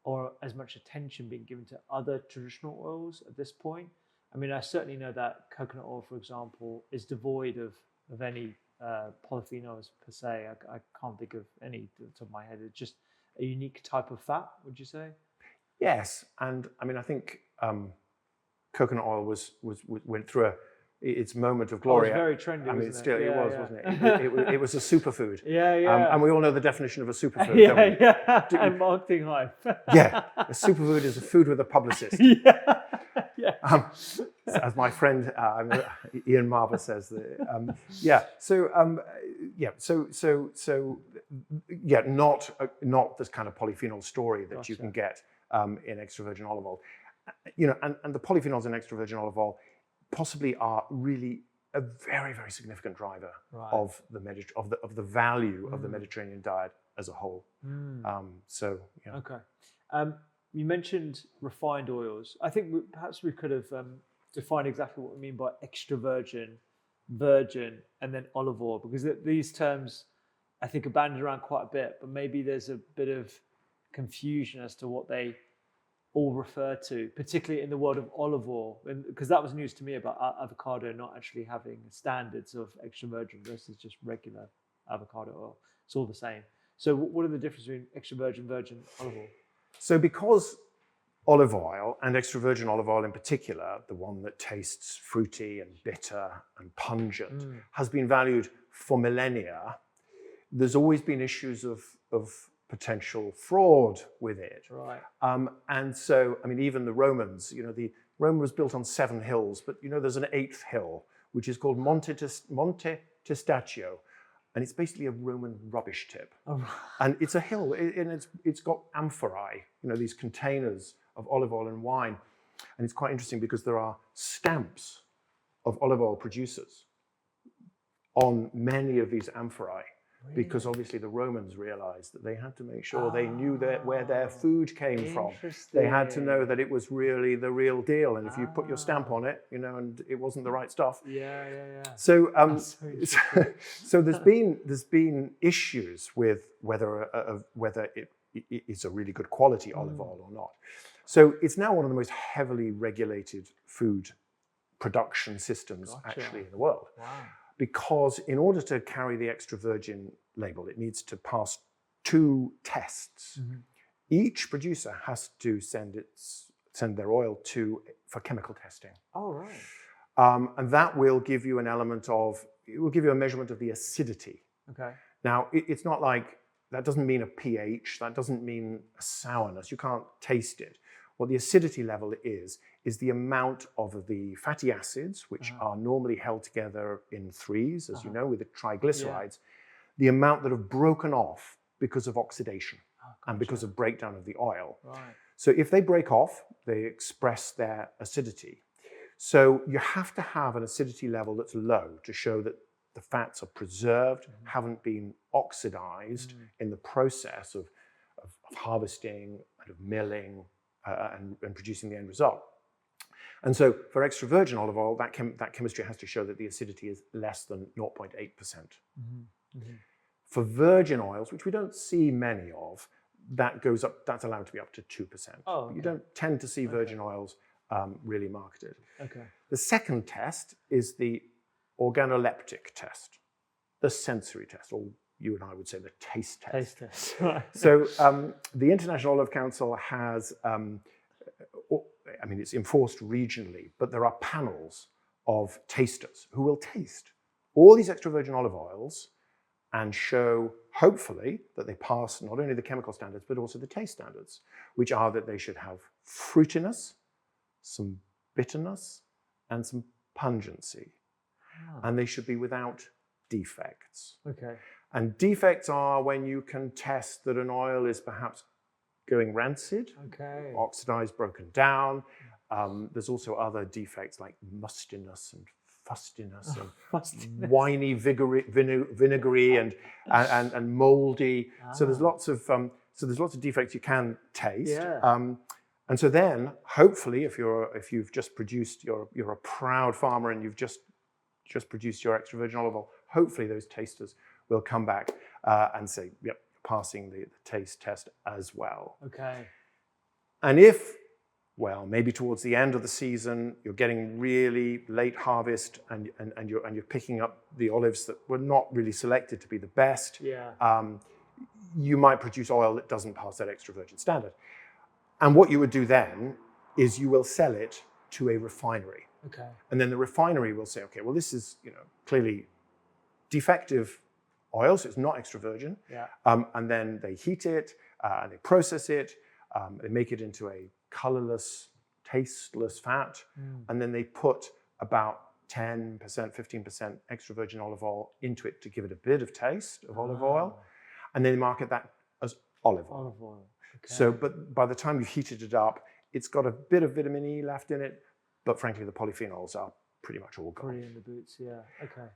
or as much attention being given to other traditional oils at this point. I mean, I certainly know that coconut oil, for example, is devoid of any polyphenols per se. I can't think of any at the top of my head. It's just a unique type of fat, would you say? Yes, and I mean, I think coconut oil went through its moment of glory. It was very trendy. I mean, wasn't it? wasn't it? It was a superfood. Yeah. And we all know the definition of a superfood, don't we? And marketing hype. A superfood is a food with a publicist. As my friend Ian Marver says. Not this kind of polyphenol story that you can get in extra virgin olive oil. And the polyphenols in extra virgin olive oil possibly are really a very, very significant driver of the value of the Mediterranean diet as a whole. Okay. You mentioned refined oils. I think perhaps we could have defined exactly what we mean by extra virgin, virgin, and then olive oil, because these terms I think are bandied around quite a bit, but maybe there's a bit of confusion as to what they all refer to, particularly in the world of olive oil, because that was news to me about avocado not actually having standards of extra virgin versus just regular avocado oil. It's all the same. So what are the differences between extra virgin, virgin, olive oil? So because olive oil, and extra virgin olive oil in particular, the one that tastes fruity and bitter and pungent, has been valued for millennia, there's always been issues of potential fraud with it. Right. And so, I mean, even the Romans, Rome was built on 7 hills, but there's an 8th hill, which is called Monte Testaccio. And it's basically a Roman rubbish tip. And it's a hill, and it's got amphorae, these containers of olive oil and wine. And it's quite interesting because there are stamps of olive oil producers on many of these amphorae. Really? Because obviously the Romans realized that they had to make sure they knew where their food came from. They had to know that it was really the real deal. And if you put your stamp on it, and it wasn't the right stuff. So, so there's been issues with whether it's a really good quality olive oil or not. So it's now one of the most heavily regulated food production systems actually in the world. Wow. Because in order to carry the extra virgin label, it needs to pass 2 tests. Each producer has to send their oil for chemical testing. Oh, right. And that will give you it will give you a measurement of the acidity. Okay. Now, it's not like, that doesn't mean a pH, that doesn't mean a sourness, you can't taste it. What the acidity level is the amount of the fatty acids, which are normally held together in 3s, as you know, with the triglycerides, the amount that have broken off because of oxidation and because of breakdown of the oil. Right. So if they break off, they express their acidity. So you have to have an acidity level that's low to show that the fats are preserved, haven't been oxidized in the process of harvesting and of milling and producing the end result. And so for extra virgin olive oil, that chemistry has to show that the acidity is less than 0.8%. For virgin oils, which we don't see many of, that's allowed to be up to 2%. Oh, okay. You don't tend to see virgin oils really marketed. Okay. The second test is the organoleptic test, the sensory test, or you and I would say the taste test. Taste test, right. So the International Olive Council has, it's enforced regionally, but there are panels of tasters who will taste all these extra virgin olive oils and show, hopefully, that they pass not only the chemical standards, but also the taste standards, which are that they should have fruitiness, some bitterness, and some pungency. Ah. And they should be without defects. Okay. And defects are when you can test that an oil is perhaps going rancid, Okay. oxidized, broken down. There's also other defects like mustiness and fustiness and winey, vinegary and moldy. So there's lots of defects you can taste. Yeah. And so then, hopefully, if you've just produced, you're a proud farmer and you've just produced your extra virgin olive oil, hopefully those tasters will come back and say, yep, passing the taste test as well. Okay. And if, well, maybe towards the end of the season, you're getting really late harvest and you're picking up the olives that were not really selected to be the best, you might produce oil that doesn't pass that extra virgin standard. And what you would do then is you will sell it to a refinery. Okay. And then the refinery will say, okay, well, this is clearly defective oil, so it's not extra virgin. Yeah. And then they heat it, they process it, they make it into a colorless, tasteless fat, and then they put about 10%, 15% extra virgin olive oil into it to give it a bit of taste of olive oil, and then they market that as olive oil. Olive oil. Okay. So, but by the time you've heated it up, it's got a bit of vitamin E left in it, but frankly, the polyphenols are pretty much all gone. Pretty in the boots, yeah. Okay.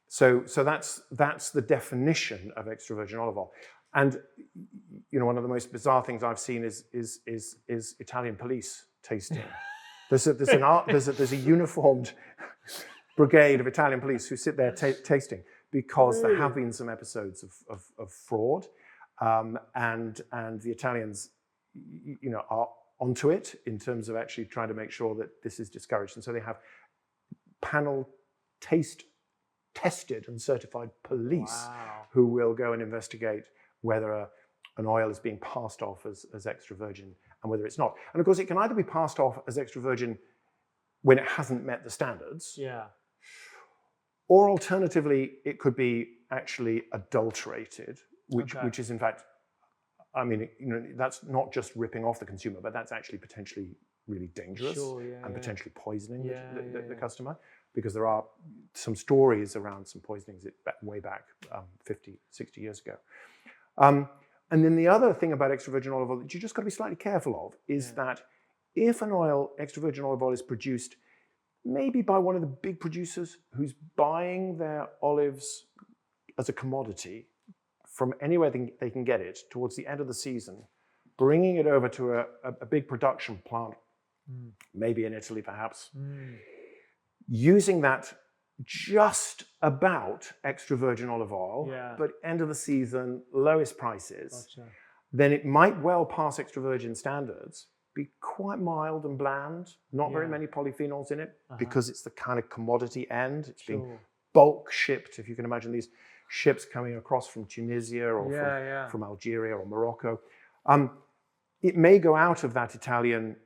So that's the definition of extra virgin olive oil. And one of the most bizarre things I've seen is Italian police tasting. There's a uniformed brigade of Italian police who sit there tasting because there have been some episodes of fraud, and the Italians, are onto it in terms of actually trying to make sure that this is discouraged. And so they have panel tested and certified police who will go and investigate whether an oil is being passed off as extra virgin and whether it's not. And of course, it can either be passed off as extra virgin when it hasn't met the standards, or alternatively, it could be actually adulterated, which is in fact, that's not just ripping off the consumer, but that's actually potentially really dangerous and potentially poisoning the customer, because there are some stories around some poisonings way back 50, 60 years ago. And then the other thing about extra virgin olive oil that you just got to be slightly careful of is that if an extra virgin olive oil is produced maybe by one of the big producers who's buying their olives as a commodity from anywhere they can get it towards the end of the season, bringing it over to a big production plant, maybe in Italy perhaps, using that just about extra virgin olive oil, but end of the season, lowest prices, then it might well pass extra virgin standards, be quite mild and bland, not very many polyphenols in it, because it's the kind of commodity end. It's being bulk shipped, if you can imagine these ships coming across from Tunisia or from Algeria or Morocco. It may go out of that Italian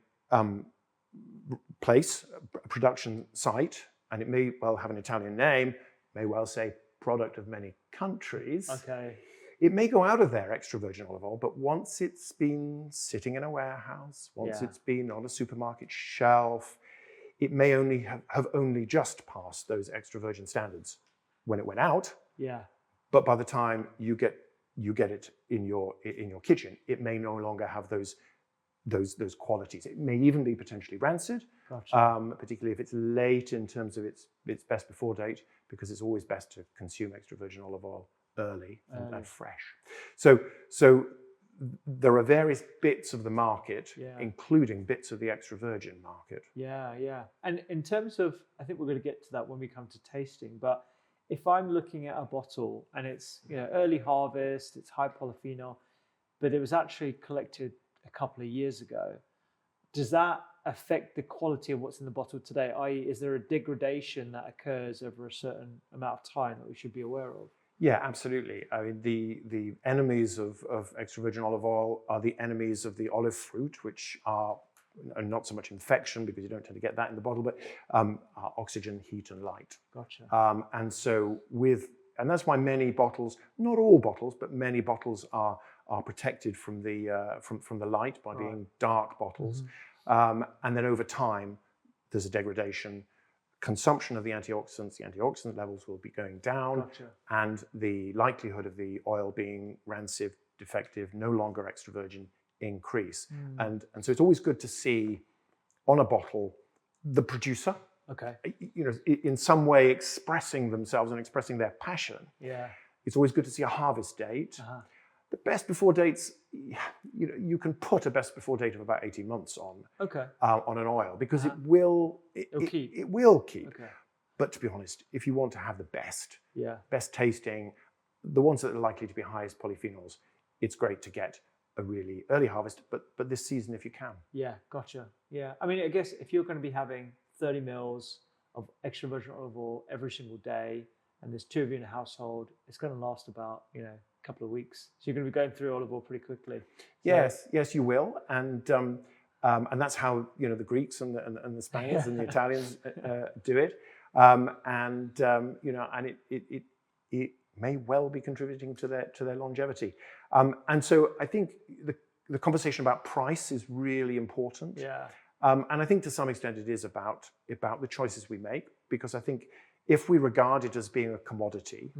production site, and it may well have an Italian name, may well say product of many countries. Okay. It may go out of there, extra virgin olive oil, but once it's been sitting in a warehouse, once it's been on a supermarket shelf, it may only have only just passed those extra virgin standards when it went out. Yeah. But by the time you get it in your kitchen, it may no longer have those qualities. It may even be potentially rancid, particularly if it's late in terms of its best before date, because it's always best to consume extra virgin olive oil early and fresh. So there are various bits of the market, including bits of the extra virgin market. Yeah. And in terms of, I think we're going to get to that when we come to tasting, but if I'm looking at a bottle and it's early harvest, it's high polyphenol, but it was actually collected a couple of years ago, does that affect the quality of what's in the bottle today? I.e., is there a degradation that occurs over a certain amount of time that we should be aware of? Yeah, absolutely. I mean, the enemies of extra virgin olive oil are the enemies of the olive fruit, which are not so much infection, because you don't tend to get that in the bottle, but oxygen, heat, and light. Gotcha. And that's why many bottles, not all bottles, but many bottles are protected from the light by being dark bottles. And then over time, there's a degradation. consumption of the antioxidant levels will be going down, Gotcha. and the likelihood of the oil being rancid, defective, no longer extra virgin increase. And so it's always good to see on a bottle the producer, Okay. in some way expressing themselves and expressing their passion. Yeah. It's always good to see a harvest date. Uh-huh. The best before dates, you can put a best before date of about 18 months on an oil, because it will keep. It will keep. Okay. But to be honest, if you want to have the best tasting, the ones that are likely to be highest polyphenols, it's great to get a really early harvest, but this season if you can. Yeah, gotcha. Yeah, I mean, I guess if you're going to be having 30 mils of extra virgin olive oil every single day, and there's 2 of you in a household, it's going to last about, a couple of weeks. So you're going to be going through olive oil pretty quickly. So, yes, you will, and that's how the Greeks and the Spaniards and the Italians do it, and it may well be contributing to their longevity, and so I think the conversation about price is really important. Yeah. And I think to some extent it is about the choices we make, because I think if we regard it as being a commodity,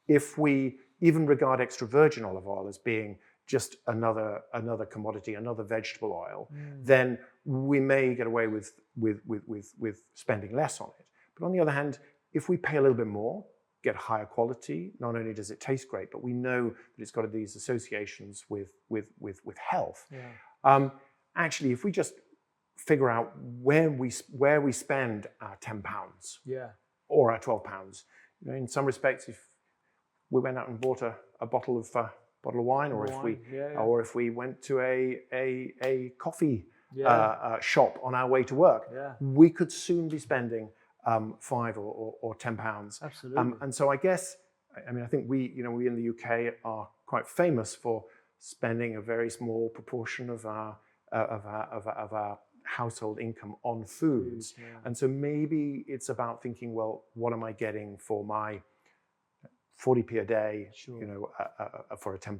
if we even regard extra virgin olive oil as being just another commodity, another vegetable oil, then we may get away with spending less on it. But on the other hand, if we pay a little bit more, get higher quality, not only does it taste great, but we know that it's got these associations with health. Yeah. Actually, if we just figure out where we spend our £10 or our £12, in some respects, if we went out and bought a bottle of wine, or if we went to a coffee shop on our way to work, we could soon be spending £5 or £10. Absolutely. And so I guess, I think we in the UK are quite famous for spending a very small proportion of our household income on foods. And so maybe it's about thinking, well, what am I getting for my 40p a day, for a £10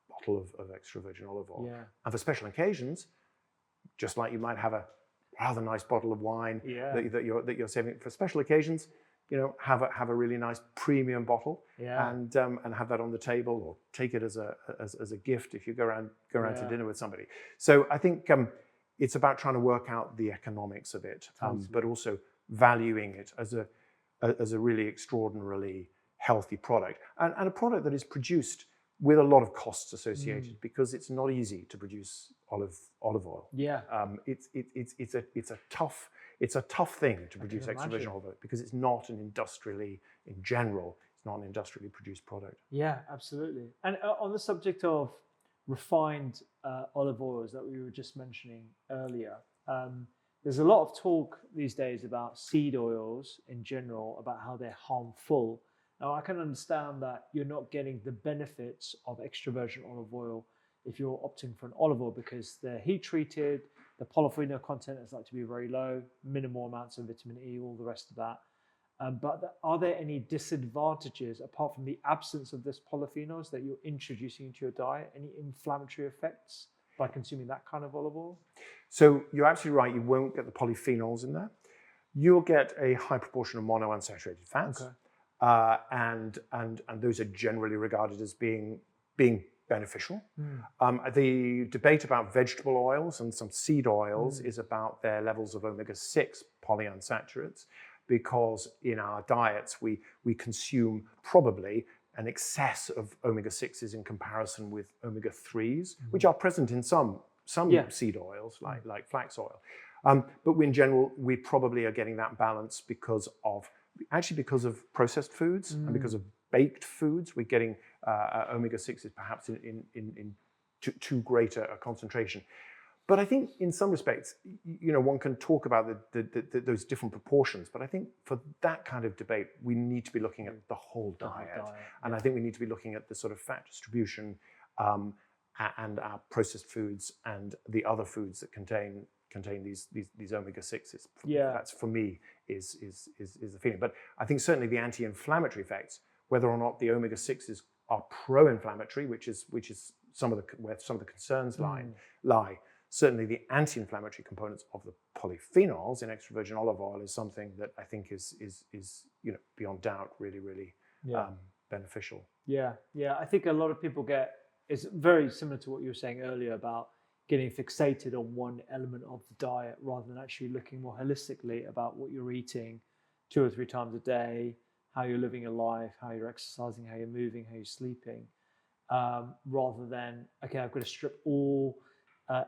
bottle of extra virgin olive oil. And for special occasions, just like you might have a rather nice bottle of wine that you're saving for special occasions, have a really nice premium bottle, and have that on the table, or take it as a gift if you go around to dinner with somebody. So I think it's about trying to work out the economics of it, but also valuing it as a really extraordinarily healthy product, and a product that is produced with a lot of costs associated, because it's not easy to produce olive oil. It's a tough thing to produce extra virgin olive oil, because it's not an industrially produced product. Yeah, absolutely. And on the subject of refined olive oils that we were just mentioning earlier, there's a lot of talk these days about seed oils in general, about how they're harmful. Now, I can understand that you're not getting the benefits of extra virgin olive oil if you're opting for an olive oil, because they're heat treated, the polyphenol content is like to be very low, minimal amounts of vitamin E, all the rest of that. But are there any disadvantages apart from the absence of this polyphenols that you're introducing into your diet? Any inflammatory effects by consuming that kind of olive oil? So you're absolutely right. You won't get the polyphenols in there. You'll get a high proportion of monounsaturated fats, and those are generally regarded as being beneficial. The debate about vegetable oils and some seed oils is about their levels of omega-6 polyunsaturates, because in our diets we consume probably an excess of omega-6s in comparison with omega-3s, which are present in some seed oils like flax oil. But in general, we probably are getting that balance because of processed foods and because of baked foods. We're getting omega-6s perhaps in too greater a concentration. But I think in some respects, one can talk about those different proportions. But I think for that kind of debate, we need to be looking at the whole diet. And I think we need to be looking at the sort of fat distribution and our processed foods and the other foods that contain these omega-6s. That's, for me, is the feeling. But I think certainly the anti-inflammatory effects, whether or not the omega-6s are pro-inflammatory, which is where some of the concerns lie, certainly the anti-inflammatory components of the polyphenols in extra virgin olive oil is something that I think is beyond doubt really beneficial. Yeah. I think a lot of people it's very similar to what you were saying earlier about getting fixated on one element of the diet rather than actually looking more holistically about what you're eating 2 or 3 times a day, how you're living your life, how you're exercising, how you're moving, how you're sleeping, rather than, okay, I've got to strip all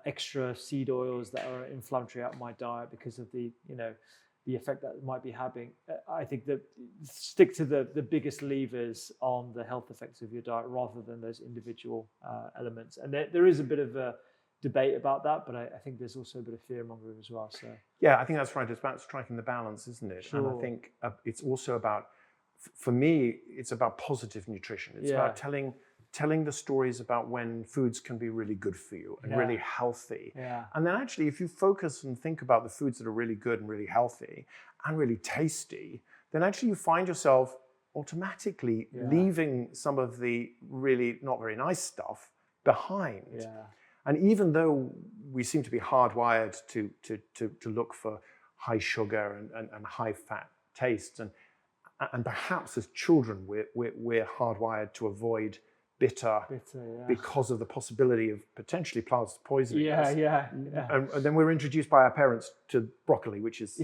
extra seed oils that are inflammatory out of my diet because of the effect that it might be having. I think that stick to the biggest levers on the health effects of your diet rather than those individual elements. And there is a bit of a debate about that, but I think there's also a bit of fear mongering as well. So yeah, I think that's right. It's about striking the balance, isn't it? Sure. And I think it's also about, for me, it's about positive nutrition. It's about telling the stories about when foods can be really good for you and really healthy. Yeah. And then actually, if you focus and think about the foods that are really good and really healthy and really tasty, then actually you find yourself automatically leaving some of the really not very nice stuff behind. Yeah. And even though we seem to be hardwired to look for high sugar and high fat tastes, and perhaps as children we're hardwired to avoid bitter because of the possibility of potentially plants poisoning us. And then we're introduced by our parents to broccoli, which is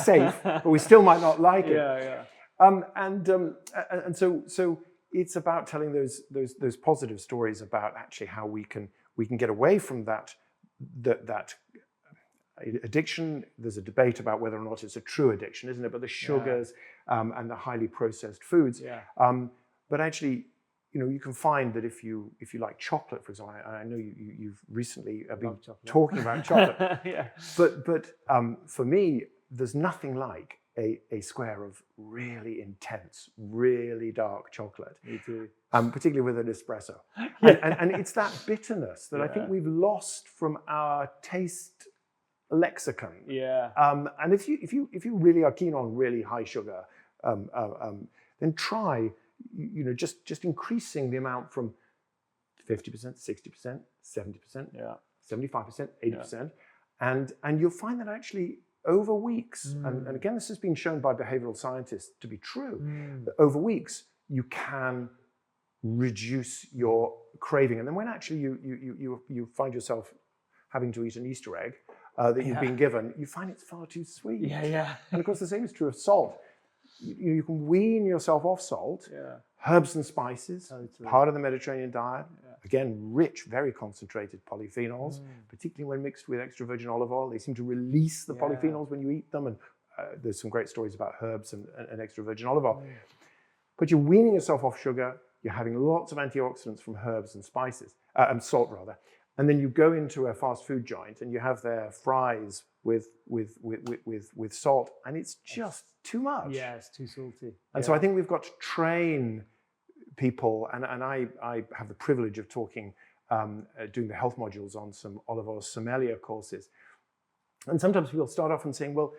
safe, but we still might not like it. And so it's about telling those positive stories about actually how we can get away from that addiction. There's a debate about whether or not it's a true addiction, isn't it? But the sugars and the highly processed foods. But actually, you can find that if you like chocolate, for example, I know you've recently been talking about chocolate. But for me, there's nothing like a square of really intense, really dark chocolate. Me too. Particularly with an espresso. And it's that bitterness that I think we've lost from our taste lexicon. And if you really are keen on really high sugar, then try just increasing the amount from 50%, 60%, 70%, 75%, 80%, and you'll find that actually over weeks, and again this has been shown by behavioral scientists to be true, that over weeks you can reduce your craving. And then when actually you find yourself having to eat an Easter egg that you've been given, you find it's far too sweet. And of course the same is true of salt. You can wean yourself off salt. Herbs and spices, part of the Mediterranean diet. Again, rich, very concentrated polyphenols, particularly when mixed with extra virgin olive oil. They seem to release the polyphenols when you eat them. And there's some great stories about herbs and extra virgin olive oil. But you're weaning yourself off sugar. You're having lots of antioxidants from herbs and spices, and salt rather. And then you go into a fast food joint and you have their fries with salt, and it's just too much. Yeah, it's too salty. And so I think we've got to train people, and I have the privilege of talking, doing the health modules on some olive oil sommelier courses. And sometimes people start off and saying, well,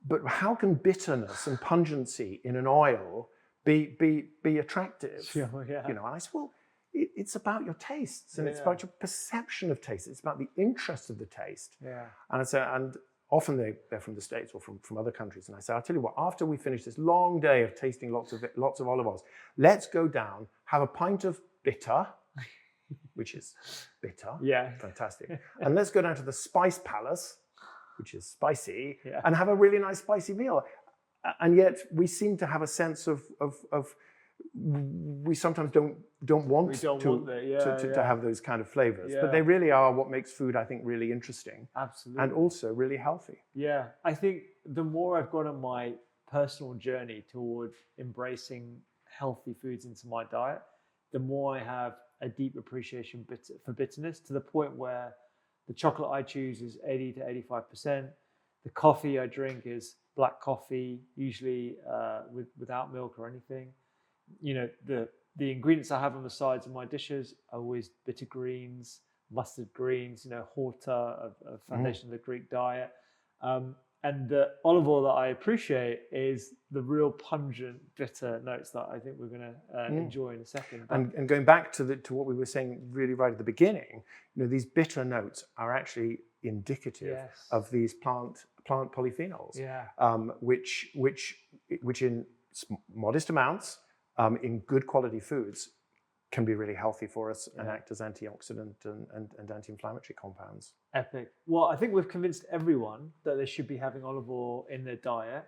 but how can bitterness and pungency in an oil be attractive? And I said, well, it's about your tastes, and it's about your perception of taste. It's about the interest of the taste. And I said, and often they're from the States or from other countries. And I say, I'll tell you what, after we finish this long day of tasting lots of olive oils, let's go down, have a pint of bitter, which is bitter, fantastic. And let's go down to the Spice Palace, which is spicy, and have a really nice spicy meal. And yet we seem to have a sense of we sometimes don't want to have those kind of flavors, but they really are what makes food, I think, really interesting. Absolutely. And also really healthy. I think the more I've gone on my personal journey toward embracing healthy foods into my diet, the more I have a deep appreciation for bitterness, to the point where the chocolate I choose is 80 to 85%. The coffee I drink is black coffee, usually without milk or anything. The ingredients I have on the sides of my dishes are always bitter greens, mustard greens, horta, a foundation of the Greek diet. And And the olive oil that I appreciate is the real pungent, bitter notes that I think we're going to enjoy in a second. And going back to what we were saying really right at the beginning, these bitter notes are actually indicative of these plant polyphenols, which in modest amounts in good quality foods can be really healthy for us and act as antioxidant and anti-inflammatory compounds. Epic. Well, I think we've convinced everyone that they should be having olive oil in their diet.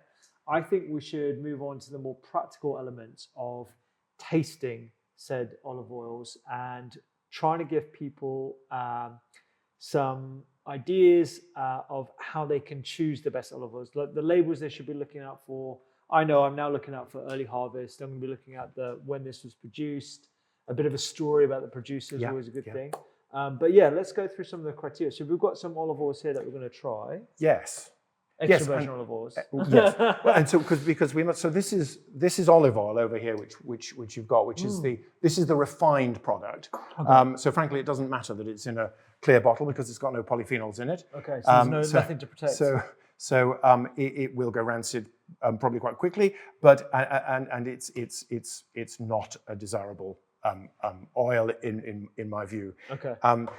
I think we should move on to the more practical elements of tasting said olive oils and trying to give people some ideas of how they can choose the best olive oils. The labels they should be looking out for. I know I'm now looking out for early harvest. I'm going to be looking at when this was produced. A bit of a story about the producer is always a good thing. But let's go through some of the criteria. So we've got some olive oils here that we're going to try. Yes. Extra virgin olive oils. Yes. Well, and so because we must. So this is olive oil over here, which you've got, which is the refined product. Okay. So frankly, it doesn't matter that it's in a clear bottle because it's got no polyphenols in it. Okay. So there's nothing to protect. So it will go rancid probably quite quickly, but and it's not a desirable oil in my view. Okay.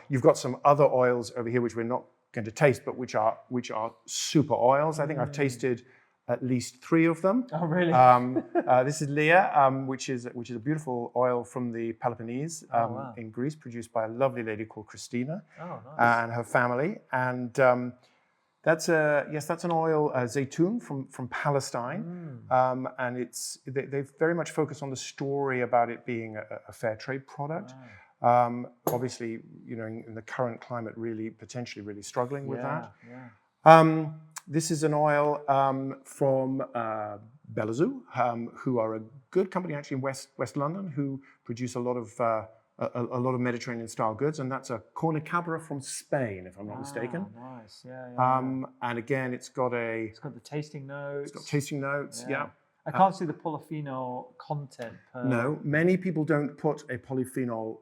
You've got some other oils over here which we're not going to taste, but which are super oils. I think I've tasted at least 3 of them. Oh, really? This is Leah, which is a beautiful oil from the Peloponnese in Greece, produced by a lovely lady called Christina and her family. And that's an oil, zaytun from Palestine, and they very much focus on the story about it being a fair trade product. Obviously, in the current climate, potentially really struggling with that. Yeah. This is an oil from Belazou, who are a good company actually in West London, who produce a lot of Mediterranean-style goods, and that's a cornicabra from Spain, if I'm not mistaken. Nice, yeah. And again, it's got the tasting notes. It's got tasting notes, yeah. I can't see the polyphenol content. No, many people don't put a polyphenol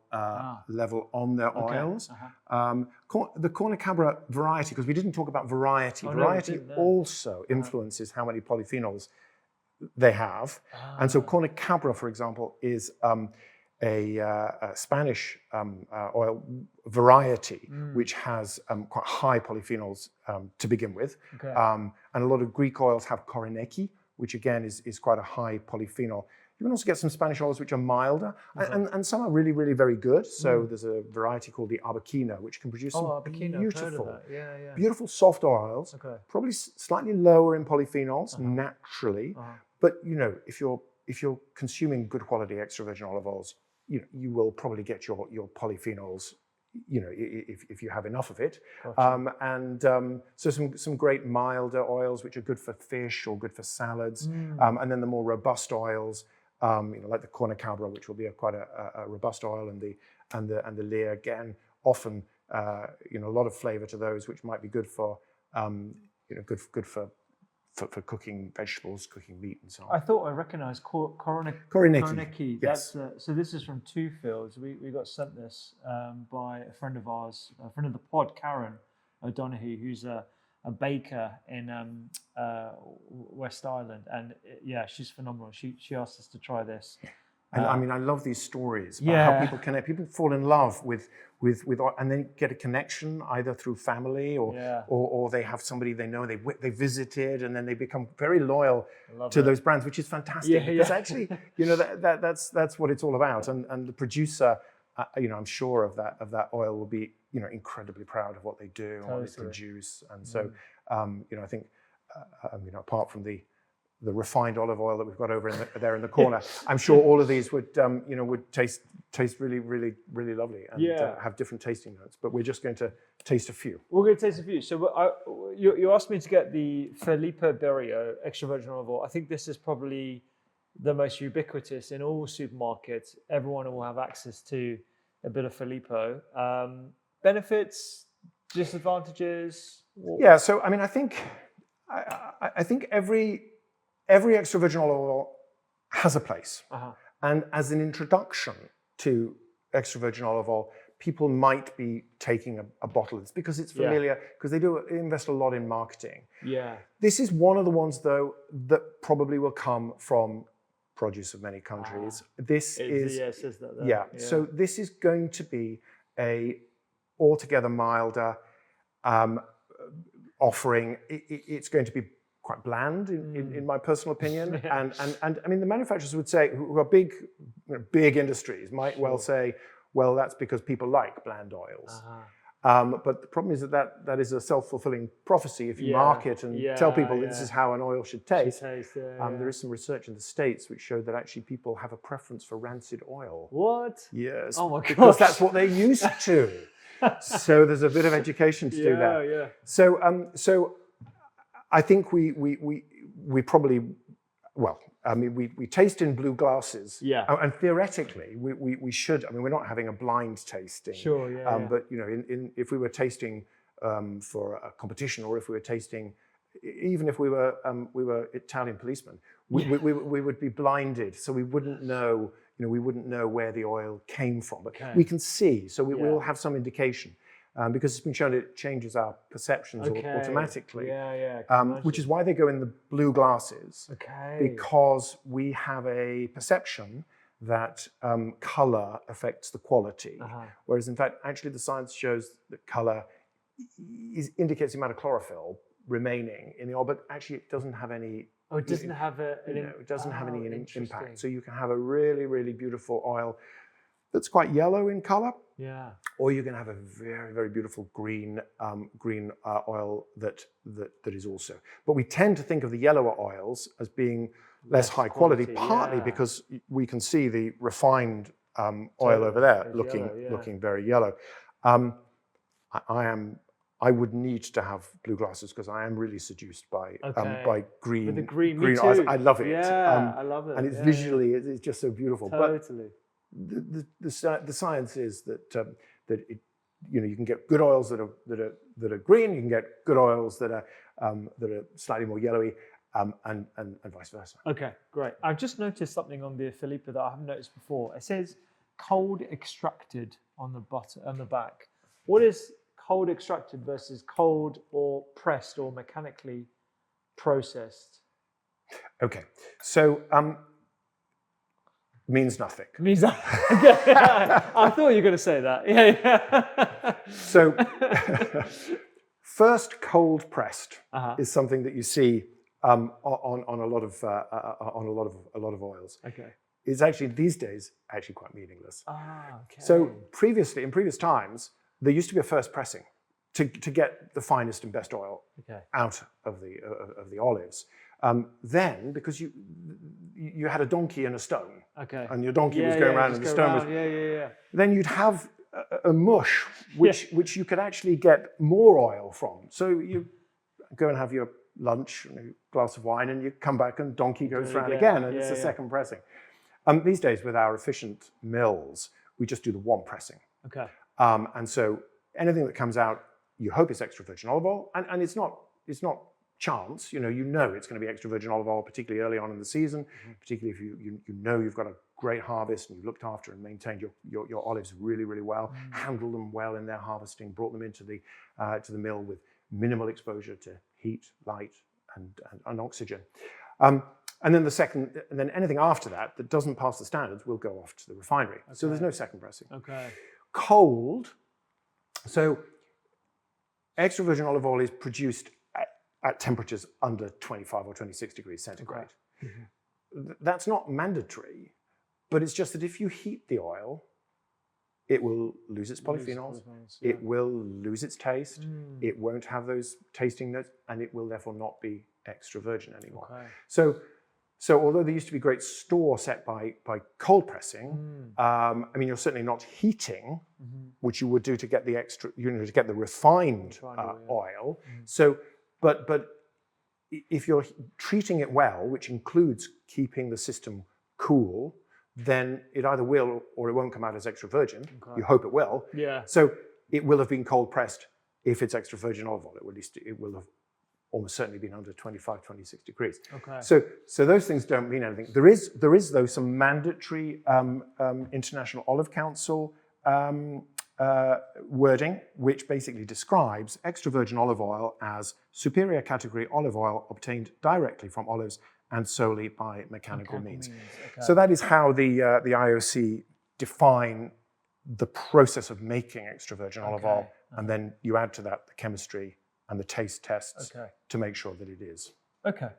level on their oils. The cornicabra variety, because we didn't talk about variety. Variety also influences how many polyphenols they have. And so cornicabra, for example, is a Spanish oil variety, which has quite high polyphenols to begin with. Okay. And a lot of Greek oils have korineki, which again is quite a high polyphenol. You can also get some Spanish oils which are milder, and some are really, really very good. So there's a variety called the Arbequina, which can produce some beautiful soft oils, probably slightly lower in polyphenols naturally. But if you're consuming good quality extra virgin olive oils, you will probably get your polyphenols, if you have enough of it. Gotcha. So some great milder oils which are good for fish or good for salads, and then the more robust oils, like the cornicabra, which will be quite a robust oil, and the Lear again, often a lot of flavour to those, which might be good for good for cooking vegetables, cooking meat, and so on. I thought I recognised korineki. Yes. So this is from Two Fields. We got sent this by a friend of ours, a friend of the pod, Karen O'Donoghue, who's a baker in West Island, and she's phenomenal. She asked us to try this. And I love these stories about how people connect. People fall in love with and then get a connection either through family or they have somebody they know they visited, and then they become very loyal to those brands, which is fantastic. Because actually, that's what it's all about. And the producer, I'm sure of that oil will be incredibly proud of what they do and what they produce. And so I think apart from the refined olive oil that we've got over there in the corner, I'm sure all of these would taste really, really, really lovely and have different tasting notes. But we're just going to taste a few. We're going to taste a few. So you asked me to get the Filippo Berio extra virgin olive oil. I think this is probably the most ubiquitous in all supermarkets. Everyone will have access to a bit of Filippo. Benefits, disadvantages? Yeah. So I think every extra virgin olive oil has a place. And as an introduction to extra virgin olive oil, people might be taking a bottle. It's because it's familiar, because they do invest a lot in marketing. Yeah. This is one of the ones, though, that probably will come from produce of many countries. This is, it says that there. yeah. So this is going to be a altogether milder offering. It's going to be quite bland, in my personal opinion. and I mean, the manufacturers would say, who are big industries, might well say, well, that's because people like bland oils. But the problem is that is a self-fulfilling prophecy if you market and tell people that this is how an oil should taste. There is some research in the States which showed that actually people have a preference for rancid oil. What? Yes. Oh my gosh. Because that's what they're used to. So there's a bit of education to do that. Yeah. So I think we probably, well, I mean, we taste in blue glasses. Yeah. And theoretically, we should. I mean, we're not having a blind tasting. Sure. Yeah. But you know, if we were tasting for a competition, or if we were tasting, even if we were Italian policemen, we would be blinded, so we wouldn't know. You know, we wouldn't know where the oil came from, but we can see, so we will have some indication. Because it's been shown it changes our perceptions automatically. Which is why they go in the blue glasses. Because we have a perception that color affects the quality. Whereas in fact, actually the science shows that color indicates the amount of chlorophyll remaining in the oil, but actually it doesn't have any. Oh, it doesn't have it doesn't have any impact. So you can have a really, really beautiful oil that's quite yellow in color. Yeah. Or you can have a very, very beautiful green oil that is also. But we tend to think of the yellower oils as being less high quality, partly because we can see the refined oil over there looking very yellow. I would need to have blue glasses because I am really seduced by green. With the green eyes. I love it. Yeah, I love it. And it's visually, it's just so beautiful. Totally. But the science is that you can get good oils that are green. You can get good oils that are slightly more yellowy, and vice versa. Okay, great. I've just noticed something on the Filippa that I haven't noticed before. It says cold extracted on the back. What is cold extracted versus cold or pressed or mechanically processed? Okay, so means nothing. Means nothing. I thought you were going to say that. Yeah. So first, cold pressed is something that you see on a lot of oils. Okay. It's actually these days quite meaningless. Okay. So in previous times, there used to be a first pressing to get the finest and best oil out of the olives. Then, because you had a donkey and a stone, and your donkey was going around and the stone was, then you'd have a mush which you could actually get more oil from. So you go and have your lunch and a glass of wine, and you come back and donkey goes around again, and it's a second pressing. These days, with our efficient mills, we just do the one pressing. And so anything that comes out, you hope it's extra virgin olive oil, and it's not chance. You know it's going to be extra virgin olive oil, particularly early on in the season, particularly if you know you've got a great harvest and you've looked after and maintained your olives really, really well, handled them well in their harvesting, brought them into the mill with minimal exposure to heat, light, and oxygen. And then anything after that doesn't pass the standards will go off to the refinery. So there's no second pressing. Cold. So extra virgin olive oil is produced at temperatures under 25 or 26 degrees centigrade. That's not mandatory, but it's just that if you heat the oil, it will lose its polyphenols, it will lose its taste, it won't have those tasting notes, and it will therefore not be extra virgin anymore. So although there used to be great store set by cold pressing, I mean, you're certainly not heating, which you would do to get the extra, to get the refined oil. So, but if you're treating it well, which includes keeping the system cool, then it either will or it won't come out as extra virgin. You hope it will. So it will have been cold pressed if it's extra virgin olive oil. At least it will have almost certainly been under 25, 26 degrees. So those things don't mean anything. There is though some mandatory International Olive Council wording which basically describes extra virgin olive oil as superior category olive oil obtained directly from olives and solely by mechanical means. Okay. So that is how the IOC define the process of making extra virgin olive oil, and then you add to that the chemistry and the taste tests to make sure that it is. Okay,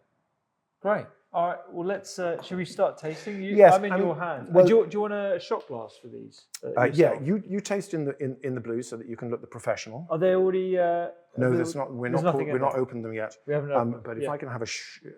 great. All right, well, let's, should we start tasting? Yes, I'm in your hands. well, do you want a shot glass for these? Yeah, you taste in the blue so that you can look the professional. Are they already? No, there's not. We're not opened them yet. We haven't opened them. But if I can have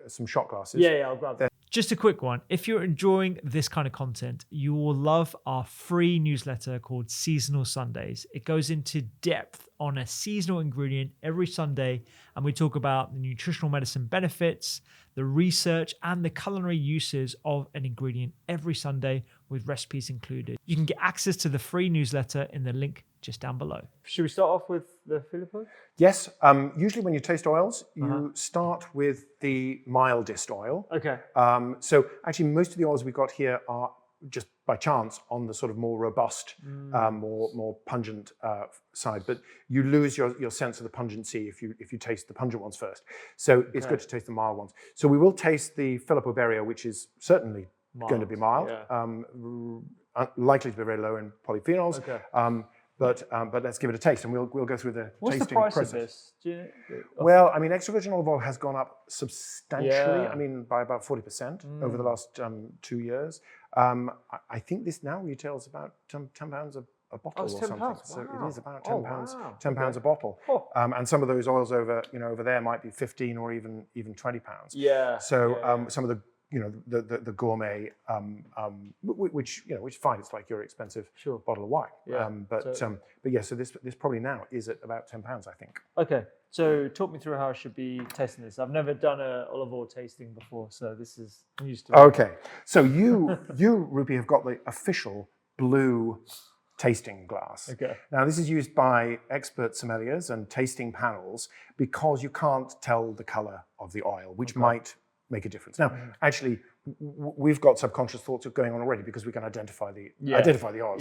some shot glasses. Yeah, I'll grab them. Just a quick one. If you're enjoying this kind of content, you will love our free newsletter called Seasonal Sundays. It goes into depth on a seasonal ingredient every Sunday, and we talk about the nutritional medicine benefits, the research, and the culinary uses of an ingredient every Sunday with recipes included. You can get access to the free newsletter in the link just down below. Should we start off with the Filippo? Yes. Usually when you taste oils, you start with the mildest oil. Okay. So actually most of the oils we've got here are just by chance on the sort of more robust, more pungent side, but you lose your sense of the pungency if you taste the pungent ones first. So it's good to taste the mild ones. So we will taste the Filippo Berrio, which is certainly going to be mild, likely to be very low in polyphenols. Okay. But let's give it a taste, and we'll go through the What's tasting the price process. of this? Do you know? Well, I mean, extra virgin olive oil has gone up substantially. Yeah. I mean, by about 40% over the last 2 years. I think this now retails about £10 a bottle or something. £10. So Wow. it is about £10, Wow. £10 a bottle. Oh. And some of those oils over there might be 15 or even £20. Yeah. So some of the the gourmet, which is fine. It's like your expensive bottle of wine. Yeah. But yeah, so this probably now is at about £10, I think. Okay. So talk me through how I should be tasting this. I've never done an olive oil tasting before, so this is I'm used to it. Okay. So you Rupi, have got the official blue tasting glass. Okay. Now this is used by expert sommeliers and tasting panels because you can't tell the color of the oil, which might make a difference. Now, actually, we've got subconscious thoughts going on already because we can identify the oil.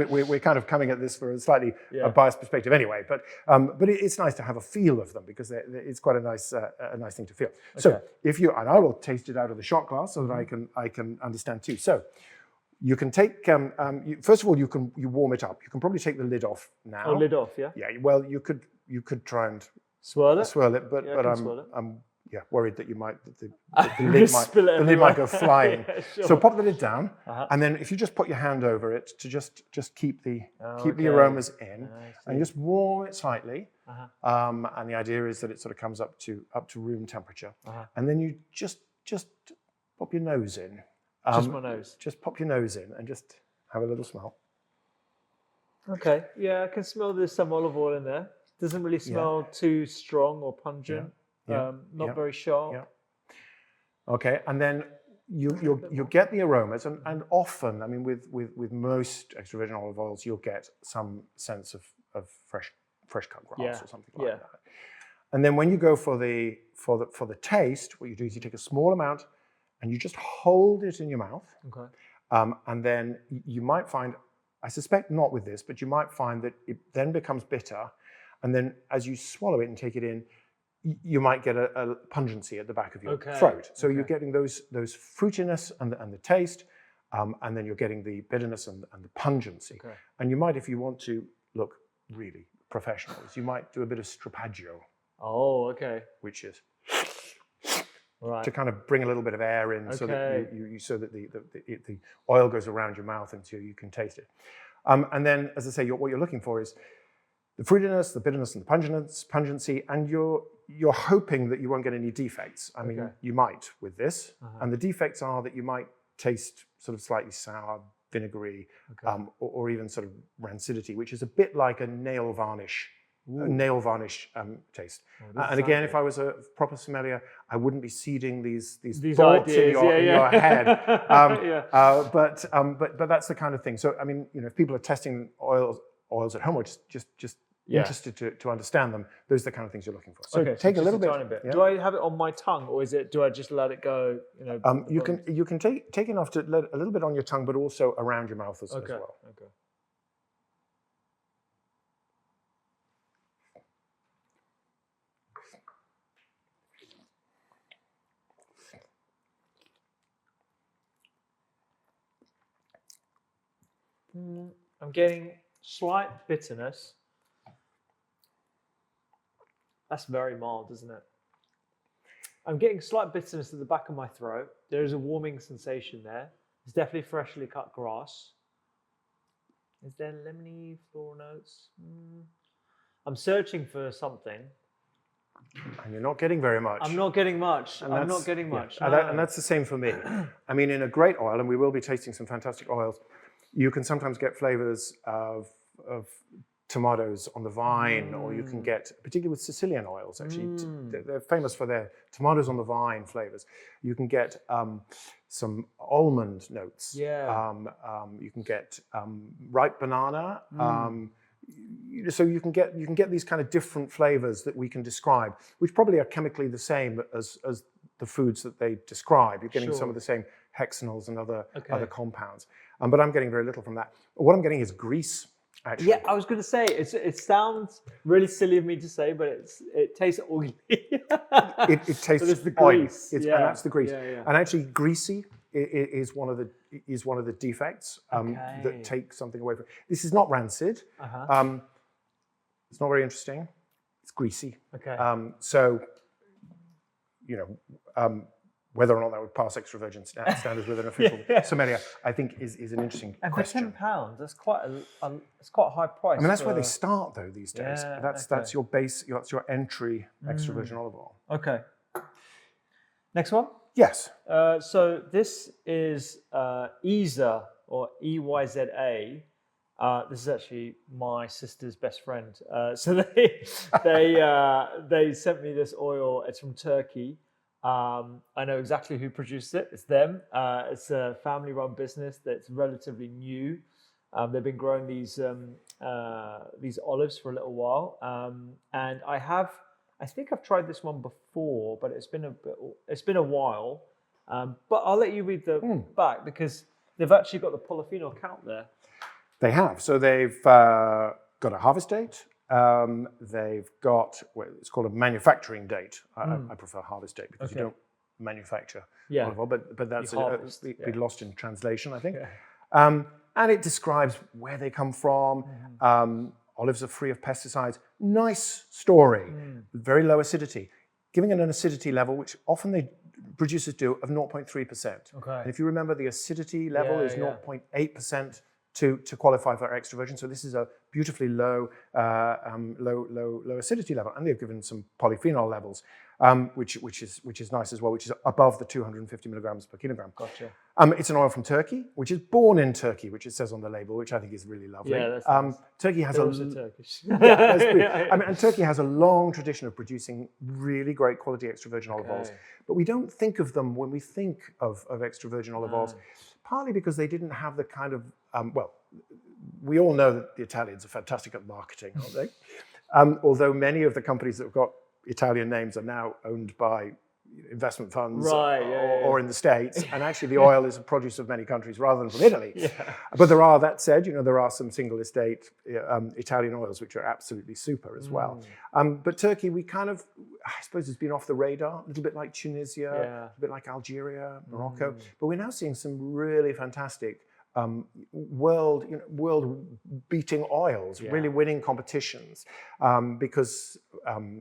We're kind of coming at this for a slightly biased perspective anyway. But it's nice to have a feel of them because it's quite a nice thing to feel. So and I will taste it out of the shot glass so that I can understand too. So you can take first of all you warm it up. You can probably take the lid off now. Oh, lid off, yeah. Yeah. Well, you could try and swirl it, but I'm worried that the lid might go flying. So pop the lid down, and then if you just put your hand over it to just keep the aromas in, and you just warm it slightly. And the idea is that it sort of comes up to room temperature, and then you just pop your nose in. Just my nose. Just pop your nose in and just have a little smell. Okay. Yeah, I can smell there's some olive oil in there. Doesn't really smell too strong or pungent. Not very sharp. Yeah. Okay, and then you get the aromas, and often, I mean, with most extra virgin olive oils, you'll get some sense of fresh cut grass or something like that. And then when you go for the taste, what you do is you take a small amount and you just hold it in your mouth. Okay. And then you might find, I suspect not with this, but you might find that it then becomes bitter, and then as you swallow it and take it in, you might get a pungency at the back of your throat. So you're getting those fruitiness and the taste, and then you're getting the bitterness and the pungency. Okay. And you might, if you want to look really professional, you might do a bit of strapaggio. Oh, okay. Which is right. To kind of bring a little bit of air in, so that the oil goes around your mouth until you can taste it. And then, as I say, what you're looking for is the fruitiness, the bitterness, and the pungency, and you're hoping that you won't get any defects. I mean, you might with this, and the defects are that you might taste sort of slightly sour, vinegary, or even sort of rancidity, which is a bit like a nail varnish. Taste. And again, if I was a proper sommelier, I wouldn't be seeding these thoughts ideas, in your head. But that's the kind of thing. So I mean, if people are testing oils at home, or just interested to understand them, those are the kind of things you're looking for. So take a little bit. Tiny bit. Yeah. Do I have it on my tongue, or do I just let it go? You can take enough to let a little bit on your tongue, but also around your mouth as well. Okay. I'm getting slight bitterness. That's very mild, isn't it? I'm getting slight bitterness at the back of my throat. There is a warming sensation there. It's definitely freshly cut grass. Is there lemony floral notes? I'm searching for something. And you're not getting very much. I'm not getting much. And I'm not getting much. No. And that's the same for me. I mean, in a great oil, and we will be tasting some fantastic oils, you can sometimes get flavors of tomatoes on the vine, or you can get, particularly with Sicilian oils, actually, they're famous for their tomatoes on the vine flavors. You can get some almond notes. Yeah. You can get ripe banana. So you can get these kind of different flavors that we can describe, which probably are chemically the same as the foods that they describe. You're getting some of the same hexanols and other compounds. But I'm getting very little from that. What I'm getting is grease. Actually. Yeah, I was going to say it sounds really silly of me to say, but it tastes oily. it tastes but it's the oily. grease. And that's the grease. Yeah. And actually, greasy is one of the defects that take something away from it. This is not rancid. It's not very interesting. It's greasy. Okay. So, whether or not that would pass extra virgin standards with an official sommelier, I think is an interesting question. And for £10, that's quite a high price. I mean, that's where they start though these days. That's your base. That's your entry extra virgin olive oil. Okay. Next one. Yes. So this is EYZA or EYZA. This is actually my sister's best friend. So they sent me this oil. It's from Turkey. I know exactly who produced it. It's them. It's a family-run business that's relatively new. They've been growing these olives for a little while, and I think I've tried this one before, but it's been a while. But I'll let you read the back because they've actually got the polyphenol count there. They have. So they've got a harvest date. They've got, it's called a manufacturing date. I prefer harvest date because you don't manufacture olive oil, but that's be lost in translation, I think. Yeah. And it describes where they come from. Olives are free of pesticides. Nice story. Very low acidity. Giving it an acidity level, which often producers do, of 0.3%. Okay. And if you remember, the acidity level is 0.8%. To qualify for extra virgin, so this is a beautifully low acidity level, and they've given some polyphenol levels, which is nice as well, which is above the 250 milligrams per kilogram. Gotcha. It's an oil from Turkey, which is born in Turkey, which it says on the label, which I think is really lovely. Yeah, that's nice. Turkey has also Turkish. I mean, and Turkey has a long tradition of producing really great quality extra virgin olive oils, but we don't think of them when we think of extra virgin olive oils. Partly because they didn't have the kind of, we all know that the Italians are fantastic at marketing, aren't they? Although many of the companies that have got Italian names are now owned by investment funds or in the States. And actually the oil is a produce of many countries rather than from Italy. But that said, there are some single estate Italian oils which are absolutely super as well. But Turkey, we kind of, I suppose, has been off the radar, a little bit like Tunisia, a bit like Algeria, Morocco. But we're now seeing some really fantastic world-beating oils, really winning competitions because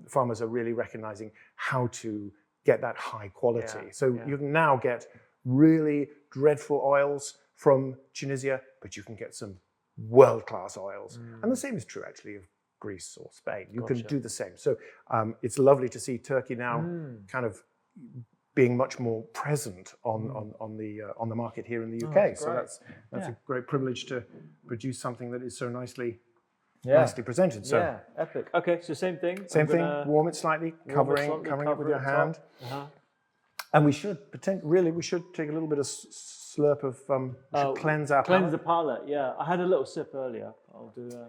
farmers are really recognizing how to get that high quality. So you can now get really dreadful oils from Tunisia, but you can get some world-class oils. And the same is true actually of Greece or Spain. You can do the same. So it's lovely to see Turkey now kind of being much more present on the market here in the UK. So that's a great privilege to produce something that is so nicely presented. So epic. Okay, so same thing. Warm it slightly, covering it with your hand. And we should take a little bit of slurp of cleanse our palate. Cleanse the palate. Yeah, I had a little sip earlier. I'll do that.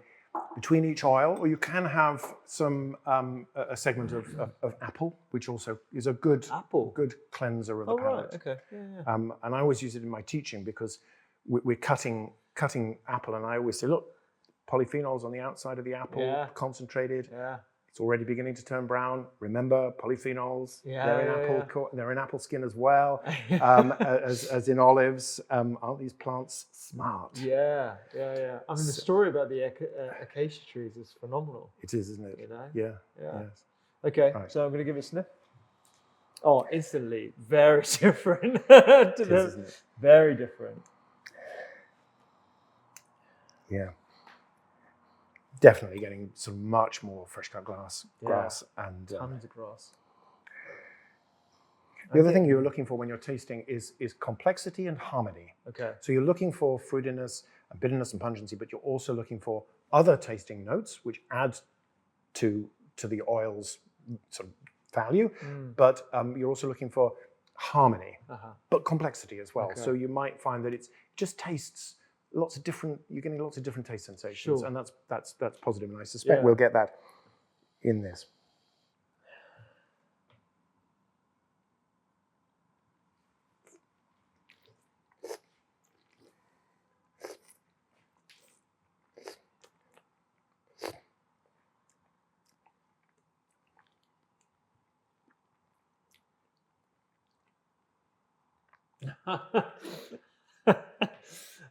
Between each oil, or you can have some a segment of apple, which also is a good cleanser of the palate. Right. Okay. And I always use it in my teaching because we're cutting apple, and I always say, look, polyphenols on the outside of the apple, concentrated. Yeah. It's already beginning to turn brown. Remember, polyphenols. Yeah, They're in apple skin as well, as in olives. Aren't these plants smart? Yeah. I mean, the story about the acacia trees is phenomenal. It is, isn't it? You know? Yeah. Yes. Okay, Right. so I'm going to give it a sniff. Oh, instantly, very different. Isn't it? Very different. Yeah. Definitely getting sort of much more fresh cut grass and Tons of grass. the other thing you're looking for when you're tasting is complexity and harmony. Okay. So you're looking for fruitiness and bitterness and pungency, but you're also looking for other tasting notes which add to the oil's sort of value. But you're also looking for harmony, but complexity as well. Okay. So you might find that it just tastes lots of different. You're getting lots of different taste sensations, and that's positive. And I suspect we'll get that in this.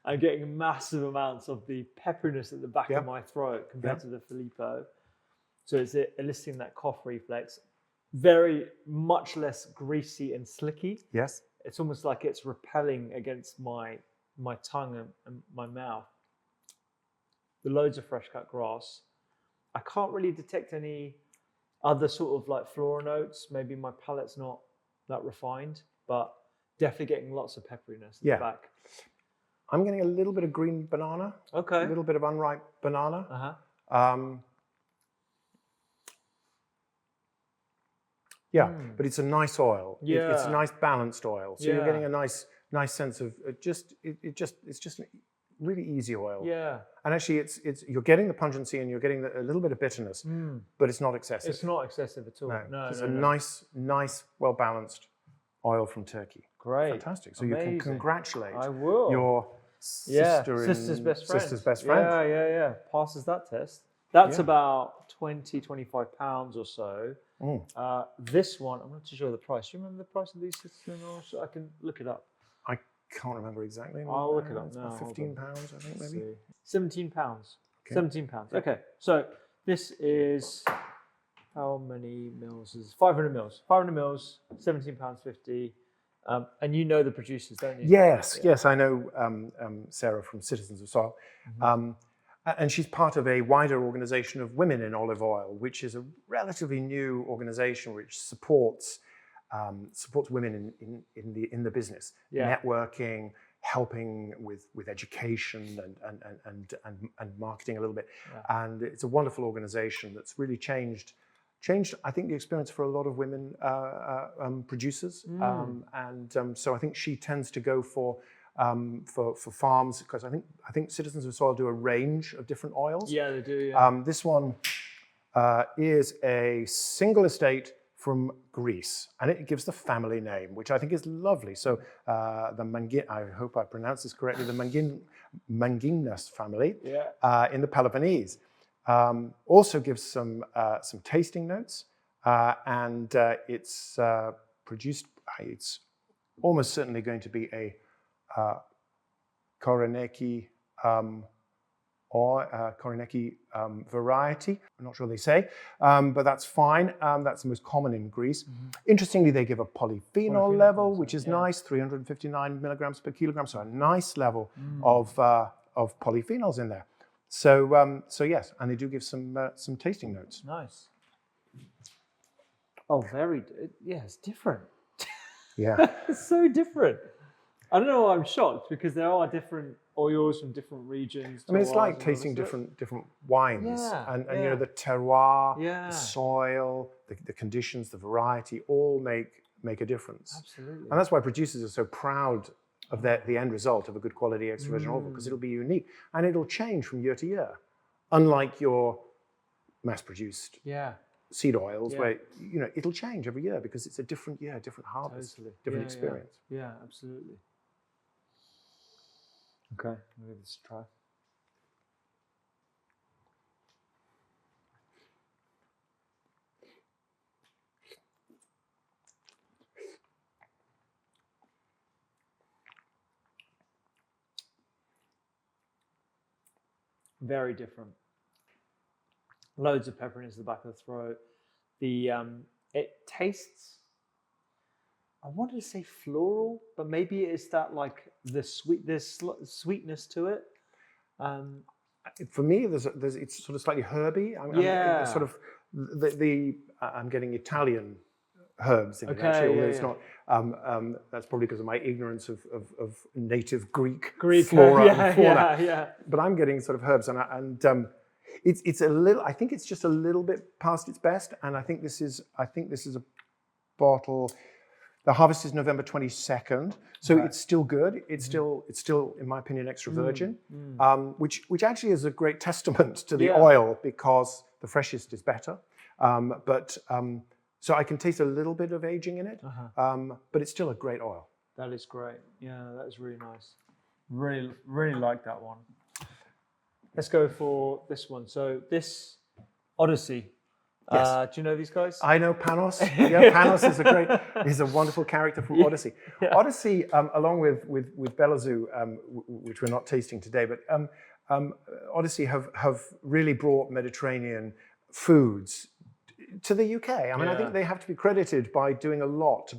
I'm getting massive amounts of the pepperiness at the back of my throat compared to the Filippo. So it's eliciting that cough reflex. Very much less greasy and slicky. Yes. It's almost like it's repelling against my tongue and my mouth. The loads of fresh cut grass. I can't really detect any other sort of like floral notes. Maybe my palate's not that refined, but definitely getting lots of pepperiness at the back. I'm getting a little bit of green banana. Okay. A little bit of unripe banana. But it's a nice oil. Yeah. It's a nice balanced oil. So you're getting a nice sense of it's just really easy oil. Yeah. And actually, you're getting the pungency and you're getting a little bit of bitterness, but it's not excessive. It's not excessive at all. No, it's a nice, well balanced oil from Turkey. Great. Fantastic. So you can congratulate your sister's best friend. Yeah. Passes that test. That's about 20-25 pounds or so. This one, I'm not too sure the price. Do you remember the price of these sister-in-laws? I can look it up. I can't remember exactly. I'll look it up it's now. about £15, I think, maybe. See. 17 pounds. Okay. 17 pounds. Okay. So this is how many mils? Is 500 mils. 500 mils, £17.50. And you know the producers, don't you? Yes, I know Sarah from Citizens of Soil. And she's part of a wider organization of women in olive oil, which is a relatively new organization which supports women in the business, networking, helping with education and marketing a little bit. And it's a wonderful organization that's really changed, I think, the experience for a lot of women producers. So I think she tends to go for farms, because I think Citizens of Soil do a range of different oils. Yeah, they do. Yeah. This one is a single estate from Greece, and it gives the family name, which I think is lovely. So I hope I pronounce this correctly, the Manginas family in the Peloponnese. Also gives some tasting notes, and it's produced. It's almost certainly going to be a Koroneki variety. I'm not sure they say, but that's fine. That's the most common in Greece. Interestingly, they give a polyphenol level, which is nice, 359 milligrams per kilogram. So a nice level of polyphenols in there. So yes, and they do give some tasting notes. Nice. Oh, it's different. Yeah. It's so different. I don't know why I'm shocked, because there are different oils from different regions. I mean, it's like tasting different wines, and you know, the terroir, the soil, the conditions, the variety, all make a difference. Absolutely. And that's why producers are so proud of the end result of a good quality extra virgin olive oil, because it'll be unique and it'll change from year to year, unlike your mass-produced seed oils, where it'll change every year because it's a different year, different harvest, different experience. Yeah, absolutely. Okay, I'm going to give this a try. very different. Loads of pepper into the back of the throat. It tastes, I wanted to say floral, but maybe it's that like there's sweetness to it. For me, it's sort of slightly herby. Yeah. Sort of I'm getting Italian herbs in it, actually, although it's not. That's probably because of my ignorance of native Greek flora and fauna. Yeah. But I'm getting sort of herbs, and it's a little. I think it's just a little bit past its best, and I think this is a bottle. The harvest is November 22nd, so it's still good. It's still, in my opinion, extra virgin, which actually is a great testament to the oil, because the freshest is better. So I can taste a little bit of aging in it, but it's still a great oil. That is great. Yeah, that is really nice. Really, really like that one. Let's go for this one. So this Odyssey. Yes. Do you know these guys? I know Panos. Yeah, Panos is a wonderful character from Odyssey. Yeah. Odyssey, along with Belazou, which we're not tasting today, but Odyssey have really brought Mediterranean foods to the UK. I mean, I think they have to be credited by doing a lot to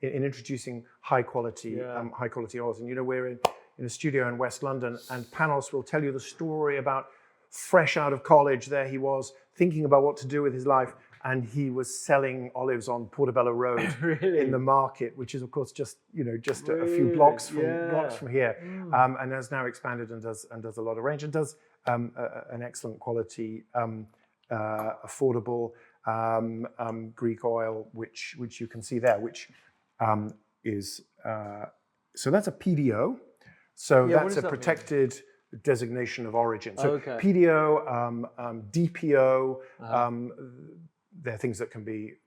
introducing high quality oils. And we're in a studio in West London, and Panos will tell you the story about fresh out of college. There he was, thinking about what to do with his life, and he was selling olives on Portobello Road in the market, which is of course just a few blocks from here, and has now expanded and does a lot of range, and does an excellent quality, affordable Greek oil, which you can see there, which is so that's a PDO, so that's a protected designation of origin. So PDO, DPO, they're things that can be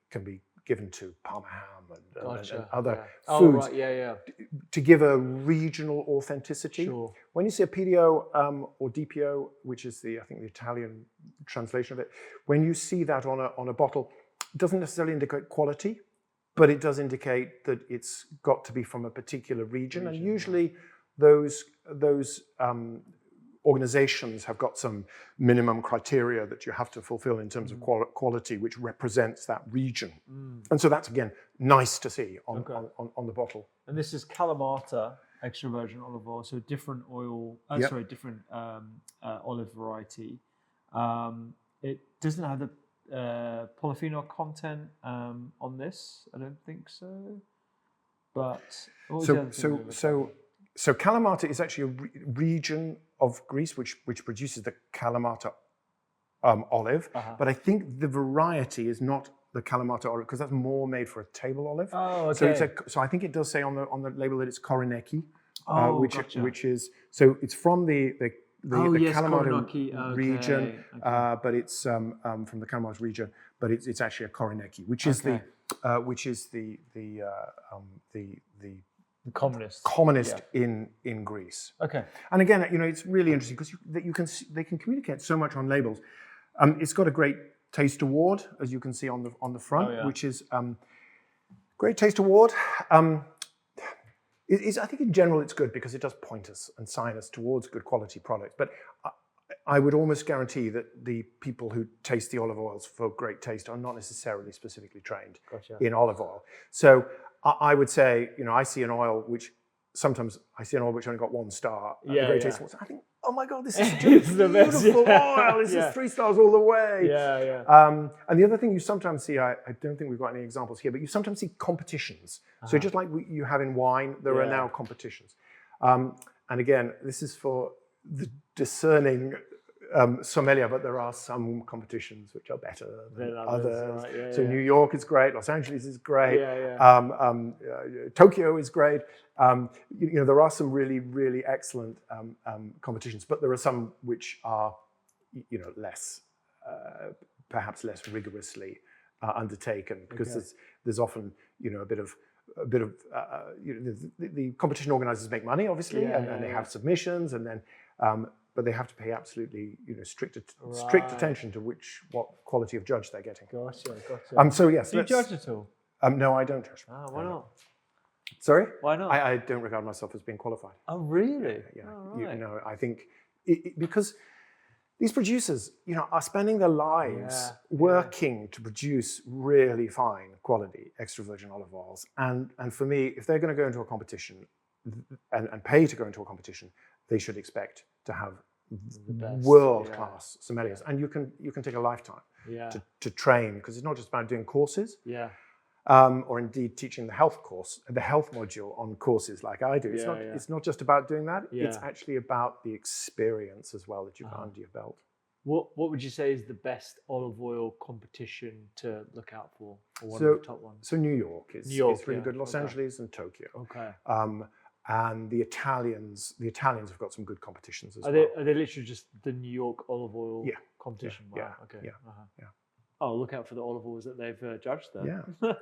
given to Parma ham and other foods to give a regional authenticity. Sure. When you say a PDO or DPO, which is I think the Italian translation of it, when you see that on a bottle, it doesn't necessarily indicate quality, but it does indicate that it's got to be from a particular region. And usually those organizations have got some minimum criteria that you have to fulfill in terms of quality, which represents that region. And so that's, again, nice to see on the bottle. And this is Kalamata extra virgin olive oil, so different oil, different olive variety. It doesn't have the polyphenol content on this, I don't think so. But So Kalamata is actually a region of Greece which produces the Kalamata olive, but I think the variety is not the Kalamata olive, because that's more made for a table olive. Oh, okay. So I think it does say on the label that it's Koroneki, which is, so it's from the Kalamata region, but it's from the Kalamata region, but it's actually a Koroneki, which is the commonest in Greece. Okay. And again, it's really interesting because they can communicate so much on labels. It's got a great taste award, as you can see on the front, which is great taste award. I think in general it's good because it does point us and sign us towards good quality products. But I would almost guarantee that the people who taste the olive oils for great taste are not necessarily specifically trained in olive oil. So I would say, I see an oil which only got 1 star. Great taste awards. I think, oh my God, this is such a beautiful oil. This is 3 stars all the way. And the other thing you sometimes see, I don't think we've got any examples here, but you sometimes see competitions. So just like you have in wine, there are now competitions. And again, this is for the discerning sommelier, but there are some competitions which are better than others. Right? So New York is great, Los Angeles is great, Tokyo is great. There are some really, really excellent competitions, but there are some which are, less, perhaps less rigorously undertaken, because there's often, a bit of the competition organizers make money, obviously, and they have submissions, and then. But they have to pay absolutely, strict attention to what quality of judge they're getting. Gotcha. So yes. Do you judge at all? No, I don't judge. Why not? Sorry? Why not? I don't regard myself as being qualified. Oh, really? Yeah. Oh, right. I think because these producers, are spending their lives working to produce really fine quality extra virgin olive oils. And for me, if they're going to go into a competition and pay to go into a competition, they should expect to have world-class sommeliers. And you can take a lifetime to train, because it's not just about doing courses. Or indeed teaching the health module on courses like I do. It's not just about doing that. It's actually about the experience as well that you've got under your belt. What would you say is the best olive oil competition to look out for? Or one of the top ones? So New York is really good. Los Angeles and Tokyo. Okay. And the Italians have got some good competitions as well. Are they literally just the New York olive oil competition? Yeah. Wow. Okay. Yeah. Oh, look out for the olive oils that they've judged there. Yeah.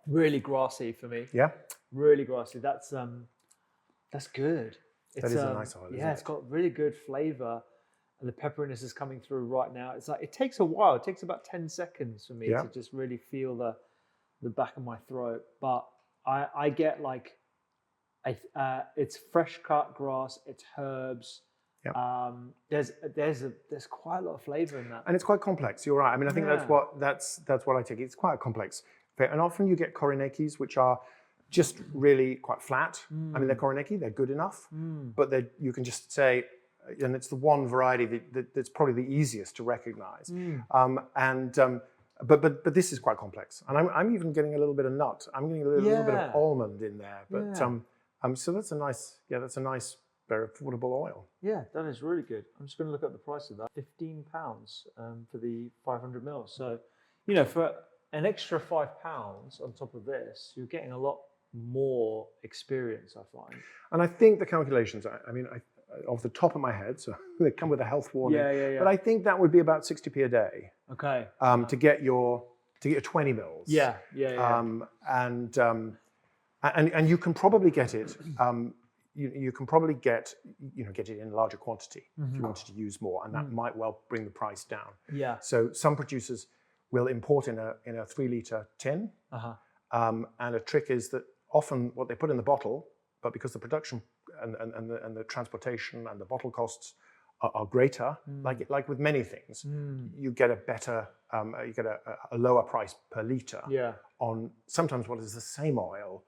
Really grassy for me. Yeah. Really grassy. That's good. That is a nice oil. Yeah, it's got really good flavor, and the pepperiness is coming through right now. It's like it takes a while. It takes about 10 seconds for me to just really feel the back of my throat. But I get like it's fresh cut grass. It's herbs. Yeah. There's quite a lot of flavor in that, and it's quite complex. You're right. I mean, I think that's what I take. It's quite complex, and often you get koronekis, which are just really quite flat. I mean, they're koroneki, they're good enough, but you can just say, and it's the one variety that's probably the easiest to recognize. But this is quite complex, and I'm even getting a little bit of nut. I'm getting a little bit of almond in there. But so that's a nice, very affordable oil. Yeah, that is really good. I'm just going to look at the price of that. £15 for the 500 mils. So, for an extra £5 on top of this, you're getting a lot more experience, I find. And I think the calculations, off the top of my head, so they come with a health warning. But I think that would be about 60p a day. Okay. To get your 20 mils. And you can probably get it. You can probably get it in larger quantity if you wanted to use more, and that might well bring the price down. Yeah. So some producers will import in a 3-litre tin, and a trick is that often what they put in the bottle, but because the production and the transportation and the bottle costs are greater, like with many things, you get a better, you get a lower price per litre on sometimes what is the same oil,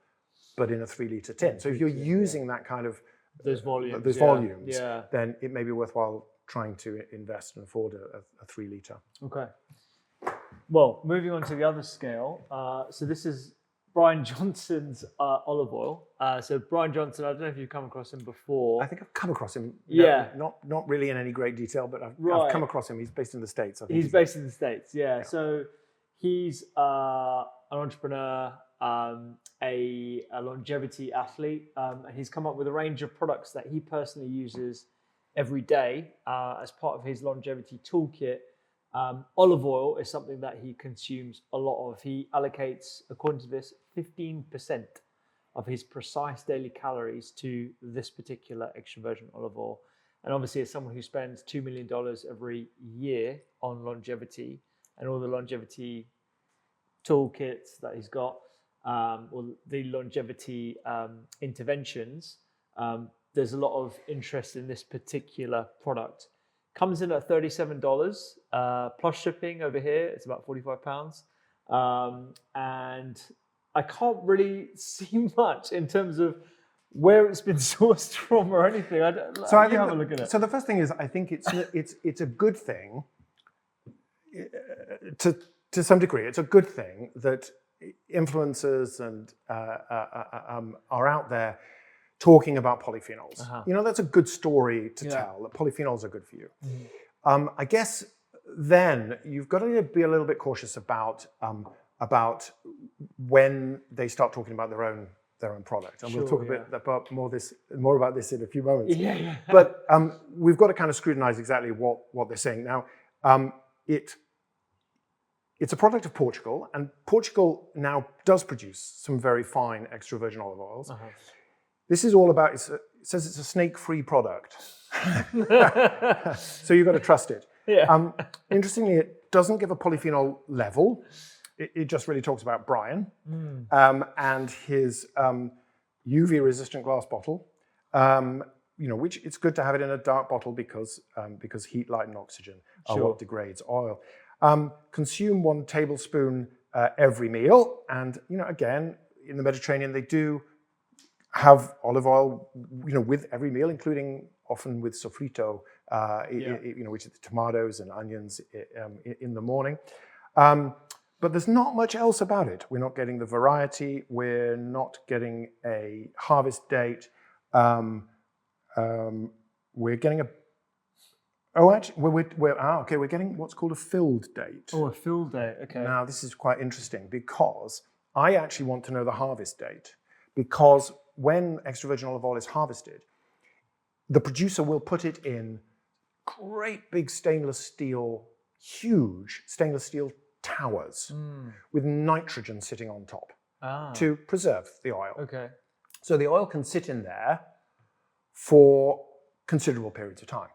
but in a 3-litre tin. So if you're using that kind of those volumes, then it may be worthwhile trying to invest and afford a 3-litre. Okay. Well, moving on to the other scale. So this is Brian Johnson's olive oil. So Brian Johnson, I don't know if you've come across him before. I think I've come across him. Yeah. Not really in any great detail, but I've come across him. He's based in the States. I think he's based in the States, yeah. So he's an entrepreneur, a longevity athlete, and he's come up with a range of products that he personally uses every day as part of his longevity toolkit. Olive oil is something that he consumes a lot of. He allocates, according to this, 15% of his precise daily calories to this particular extra virgin olive oil. And obviously, as someone who spends $2 million every year on longevity and all the longevity toolkits that he's got, or the longevity interventions, there's a lot of interest in this particular product. Comes in at $37 plus shipping over here. It's about £45. And I can't really see much in terms of where it's been sourced from or anything. Have a look at it. So the first thing is, I think it's a good thing to some degree. It's a good thing that influencers and are out there talking about polyphenols. That's a good story to tell, that polyphenols are good for you. I guess then you've got to be a little bit cautious about when they start talking about their own product. And we'll talk a bit about more about this in a few moments. But we've got to kind of scrutinize exactly what they're saying. Now, it's a product of Portugal, and Portugal now does produce some very fine extra virgin olive oils. This is all about, it says it's a snake-free product. So you've got to trust it. Yeah. Interestingly, it doesn't give a polyphenol level. It just really talks about Brian and his UV-resistant glass bottle. Which it's good to have it in a dark bottle because heat, light, and oxygen are what degrades oil. Consume 1 tablespoon every meal, and again in the Mediterranean they do have olive oil, with every meal, including often with sofrito, which is the tomatoes and onions in the morning. But there's not much else about it. We're not getting the variety. We're not getting a harvest date. We're getting we're getting what's called a filled date. Oh, a filled date. Okay. Now this is quite interesting because I actually want to know the harvest date, because when extra virgin olive oil is harvested, the producer will put it in great big huge stainless steel towers with nitrogen sitting on top to preserve the oil. Okay. So the oil can sit in there for considerable periods of time.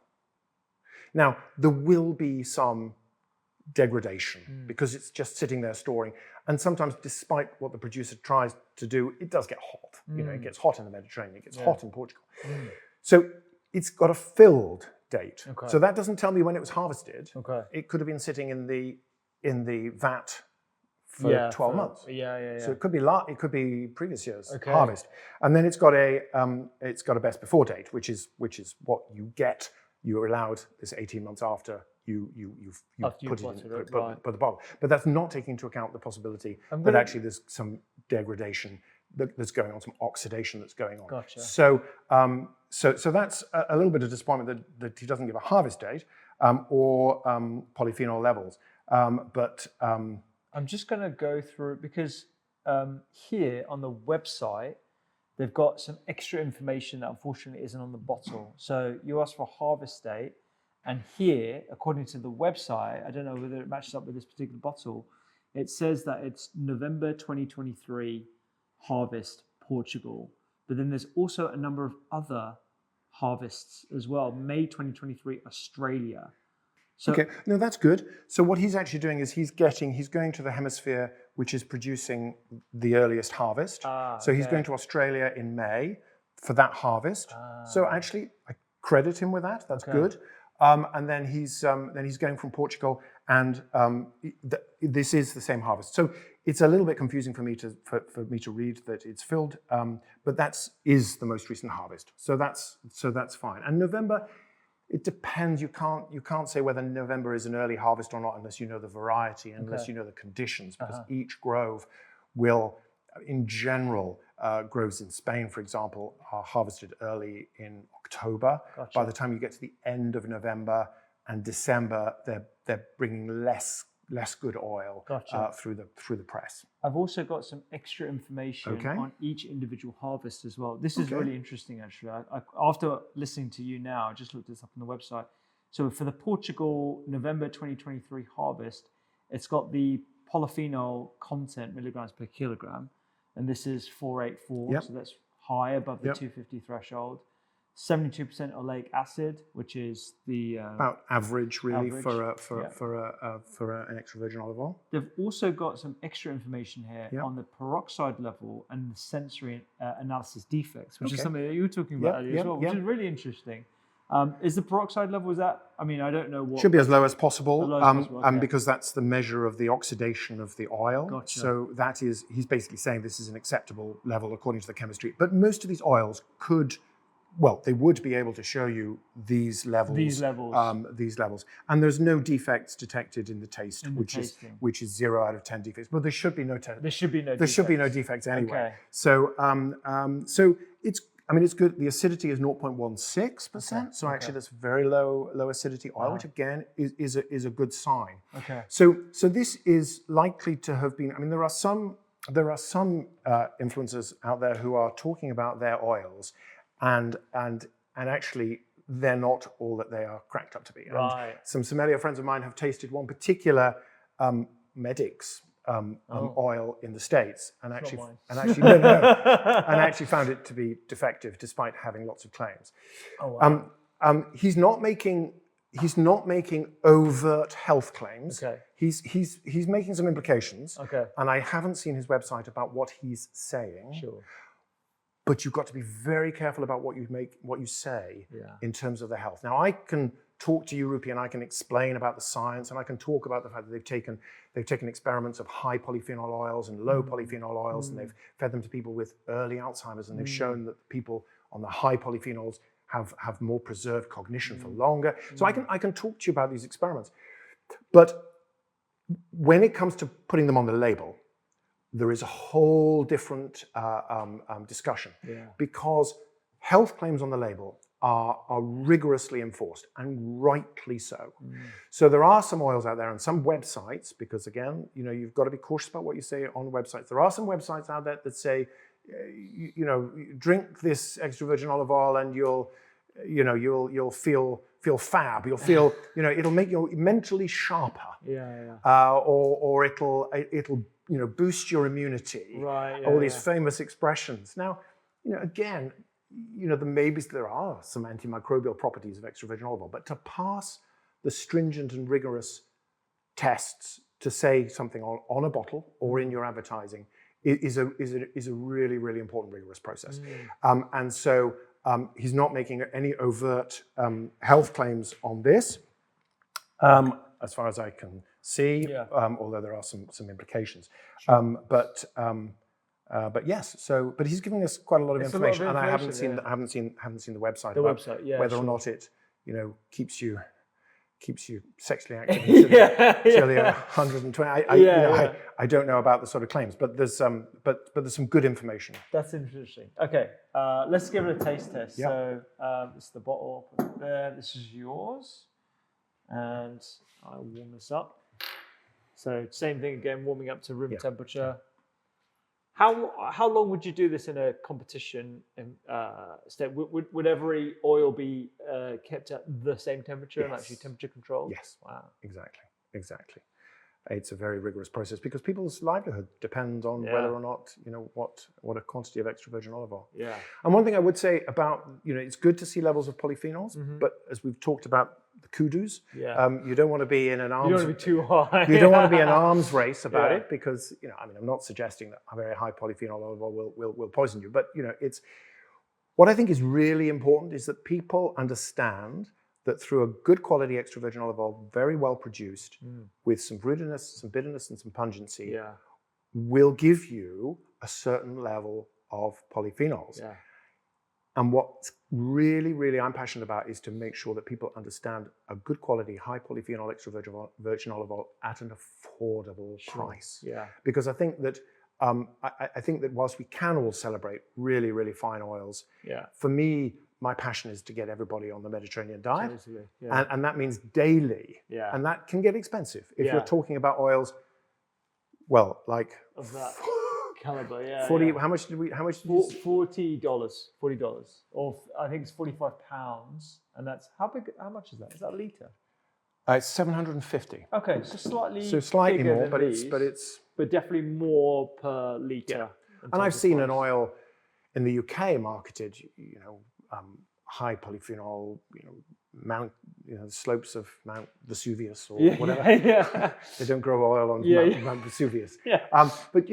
Now, there will be some degradation because it's just sitting there storing. And sometimes, despite what the producer tries to do, it does get hot. It gets hot in the Mediterranean, it gets hot in Portugal. So it's got a filled date. Okay. So that doesn't tell me when it was harvested. Okay. It could have been sitting in the vat for 12 months. So it could be previous year's harvest. And then it's got a best before date, which is what you get. You're allowed this 18 months after you put the bottle. But that's not taking into account the possibility that actually there's some degradation that's going on, some oxidation that's going on. Gotcha. So that's a little bit of disappointment that he doesn't give a harvest date or polyphenol levels. I'm just going to go through, because here on the website, they've got some extra information that unfortunately isn't on the bottle. So you asked for a harvest date, and here, according to the website, I don't know whether it matches up with this particular bottle, it says that it's November 2023 harvest, Portugal. But then there's also a number of other harvests as well. May 2023, Australia. So, okay, no, that's good. So what he's actually doing is he's going to the hemisphere which is producing the earliest harvest. So he's going to Australia in May for that harvest. So actually, I credit him with that. That's good. And then he's going from Portugal, and this is the same harvest. So it's a little bit confusing for me to read that it's filled, but that is the most recent harvest. So that's fine. And November. It depends. You can't say whether November is an early harvest or not unless you know the variety, unless you know the conditions, because each grove will, in general, groves in Spain, for example, are harvested early in October. Gotcha. By the time you get to the end of November and December, they're bringing less good oil through the press. I've also got some extra information on each individual harvest as well. This is really interesting, actually. After listening to you now, I just looked this up on the website. So for the Portugal November 2023 harvest, it's got the polyphenol content milligrams per kilogram, and this is 484, so that's high above the 250 threshold. 72% oleic acid, which is the about average, really, for an extra virgin olive oil. They've also got some extra information here on the peroxide level and the sensory analysis defects, which is something that you were talking about earlier as well, which is really interesting. Is the peroxide level, I don't know what... Should be as low as possible, because that's the measure of the oxidation of the oil. Gotcha. So he's basically saying this is an acceptable level according to the chemistry. But most of these oils they would be able to show you these levels. These levels. And there's no defects detected in the taste, which is 0 out of 10 defects. But there should be no defects anyway. Okay. So it's good. The acidity is 0.16%. So actually that's very low acidity oil, which again is a good sign. Okay. So this is likely to have been, there are some influencers out there who are talking about their oils, and actually they're not all that they are cracked up to be. And some sommelier friends of mine have tasted one particular Medix oil in the States, and It's actually, not mine. and actually, no, no, and actually found it to be defective despite having lots of claims. Oh, wow. He's not making overt health claims. Okay. He's making some implications. Okay. And I haven't seen his website about what he's saying. Sure. But you've got to be very careful about what you say in terms of the health. Now, I can talk to you, Rupi, and I can explain about the science, and I can talk about the fact that they've taken experiments of high polyphenol oils and low polyphenol oils, and they've fed them to people with early Alzheimer's, and they've shown that people on the high polyphenols have more preserved cognition for longer. So I can talk to you about these experiments. But when it comes to putting them on the label, there is a whole different discussion, because health claims on the label are rigorously enforced, and rightly so. So there are some oils out there and some websites, because again, you've got to be cautious about what you say on websites. There are some websites out there that say, drink this extra virgin olive oil and you'll feel fab. You'll feel, it'll make you mentally sharper. Or it'll boost your immunity. Right. All these famous expressions. Now, again, there are some antimicrobial properties of extra virgin olive oil, but to pass the stringent and rigorous tests to say something on a bottle or in your advertising is a really, really important rigorous process. And so he's not making any overt health claims on this, as far as I can see, although there are some implications. Sure. But yes, but he's giving us quite a lot of information, and I haven't seen the website. The website, whether or not it keeps you sexually active until you're 120. I don't know about the sort of claims, but there's some good information. That's interesting. Okay, let's give it a taste test. Yep. So this is the bottle. I'll put it there. This is yours, and I'll warm this up. So same thing again, warming up to room temperature. How long would you do this in a competition state? Would every oil be kept at the same temperature and actually temperature controlled? Yes. Wow. Exactly. It's a very rigorous process because people's livelihood depends on whether or not what a quantity of extra virgin olive oil. Yeah. And one thing I would say about it's good to see levels of polyphenols, but as we've talked about the kudus, you don't want to be in an arms. You don't want to be too high. You don't want to be an arms race about it because I'm not suggesting that a very high polyphenol olive oil will poison you, but it's what I think is really important is that people understand that through a good quality extra virgin olive oil, very well produced, with some fruitiness, some bitterness, and some pungency, will give you a certain level of polyphenols. Yeah. And what's really, really I'm passionate about is to make sure that people understand a good quality, high polyphenol extra virgin olive oil at an affordable price. Yeah. Because I think that whilst we can all celebrate really, really fine oils, for me, my passion is to get everybody on the Mediterranean diet. Totally. And that means daily. Yeah. And that can get expensive. If you're talking about oils, well, like of that caliber, 40, how much did you $40, or I think it's 45 pounds, and that's how much is that? Is that a litre? It's 750. Okay, so slightly more, than but these, but definitely more per litre. And I've seen an oil in the UK marketed, high polyphenol, the slopes of Mount Vesuvius or whatever. They don't grow oil on Mount Vesuvius. But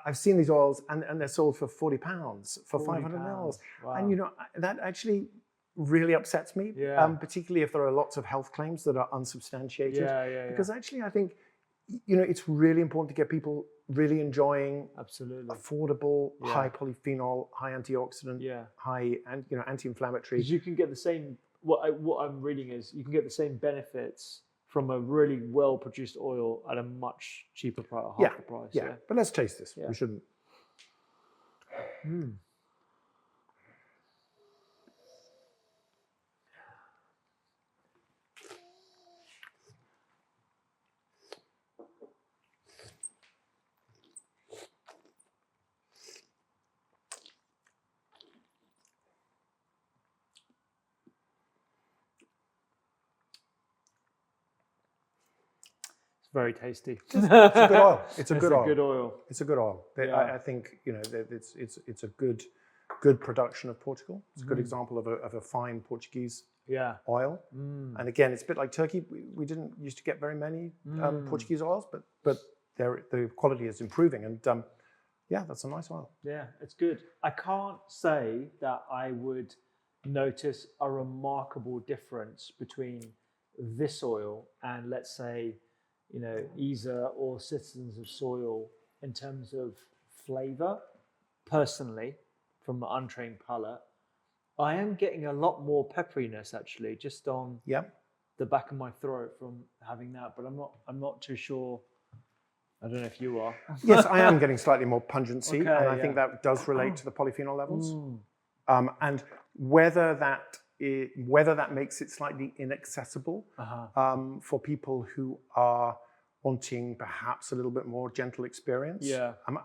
I've seen these oils and they're sold for £40 for 500 mils. Wow. And that actually really upsets me, particularly if there are lots of health claims that are unsubstantiated. Because actually I think it's really important to get people really enjoying affordable, high polyphenol, high antioxidant, high anti-inflammatory. Because you can get the same. What I'm reading is you can get the same benefits from a really well-produced oil at a much cheaper price, half the price. Yeah, but let's taste this. We shouldn't. very tasty. It's a good oil. It's a It's good a oil. good oil. It's a good oil. Yeah. I think it's a good production of Portugal. It's a good example of a fine Portuguese oil. And again, it's a bit like Turkey. We didn't used to get very many Portuguese oils, but the quality is improving. And that's a nice oil. Yeah, it's good. I can't say that I would notice a remarkable difference between this oil and, let's say, ESA or Citizens of Soil in terms of flavor. Personally, from the untrained palate, I am getting a lot more pepperiness actually, just on the back of my throat from having that. But I'm not too sure. I don't know if you are. Yes, I am getting slightly more pungency, and I think that does relate to the polyphenol levels. And whether that makes it slightly inaccessible for people who are wanting perhaps a little bit more gentle experience.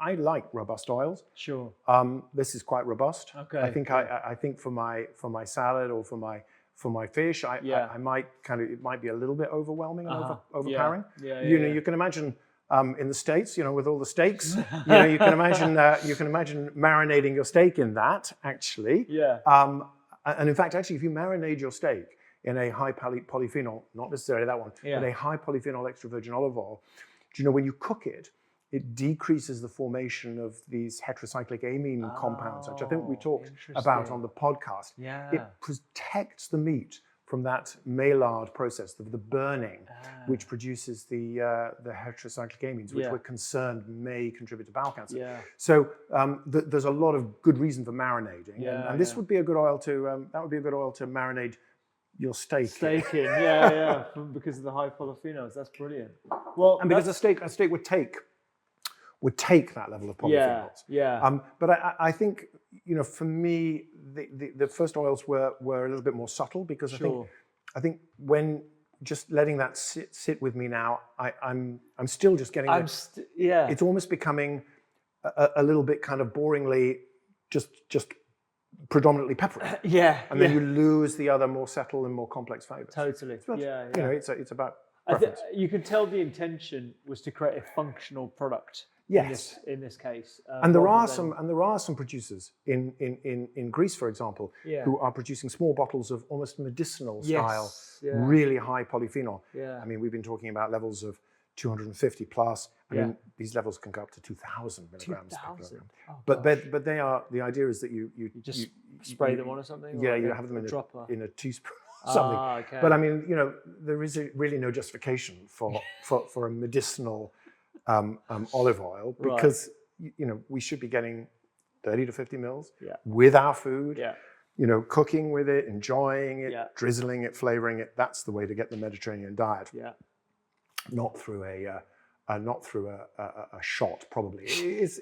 I like robust oils. Sure. This is quite robust. Okay. I think for my salad or for my fish, I might it might be a little bit overwhelming and overpowering. You can imagine in the States, with all the steaks, you can imagine marinating your steak in that actually. And in fact, actually, if you marinate your steak in a high polyphenol, not necessarily that one, but a high polyphenol extra virgin olive oil, when you cook it, it decreases the formation of these heterocyclic amine compounds, which I think we talked about on the podcast. It protects the meat from that Maillard process, the burning, which produces the heterocyclic amines, which we're concerned may contribute to bowel cancer. So there's a lot of good reason for marinating, and this would be a good oil to marinate your steak in. Because of the high polyphenols. That's brilliant. Well, and because a steak would take that level of polyphenols. But I think, for me, the first oils were a little bit more subtle, because I think when just letting that sit with me now, I'm still just getting it's almost becoming a little bit kind of boringly just predominantly peppery. And then you lose the other more subtle and more complex flavors. Totally. It's about you can tell the intention was to create a functional product. Yes. In this case. And there are some producers in Greece, for example, who are producing small bottles of almost medicinal style, really high polyphenol. I mean, we've been talking about levels of 250 plus. I mean, these levels can go up to 2,000 milligrams per kilogram. But the idea is that you just spray them on or something? Yeah, you have them in a teaspoon or something. Okay. But I mean, there is really no justification for a medicinal olive oil, because we should be getting 30 to 50 mils with our food, cooking with it, enjoying it, drizzling it, flavoring it. That's the way to get the Mediterranean diet. Not through a shot, probably, is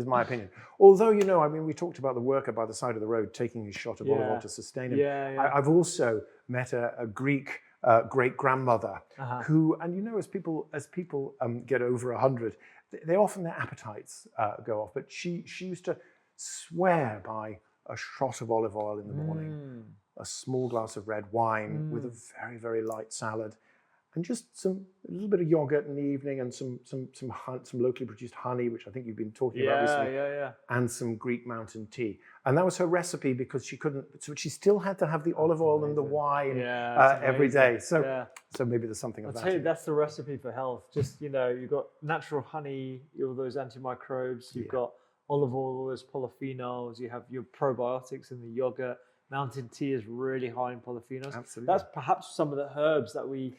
my opinion. Although, I mean, we talked about the worker by the side of the road taking his shot of olive oil to sustain him. I've also met a Greek great grandmother who, and as people get over 100, they often, their appetites go off. But she used to swear by a shot of olive oil in the morning, a small glass of red wine with a very, very light salad, and just a little bit of yogurt in the evening, and some locally produced honey, which I think you've been talking about recently, and some Greek mountain tea. And that was her recipe, because she couldn't. So she still had to have the olive oil and the wine every day. So maybe there's something of that. I'll tell you, that's the recipe for health. Just you've got natural honey, all those antimicrobes. You've got olive oil, those polyphenols. You have your probiotics in the yogurt. Mountain tea is really high in polyphenols. Absolutely. That's perhaps some of the herbs that we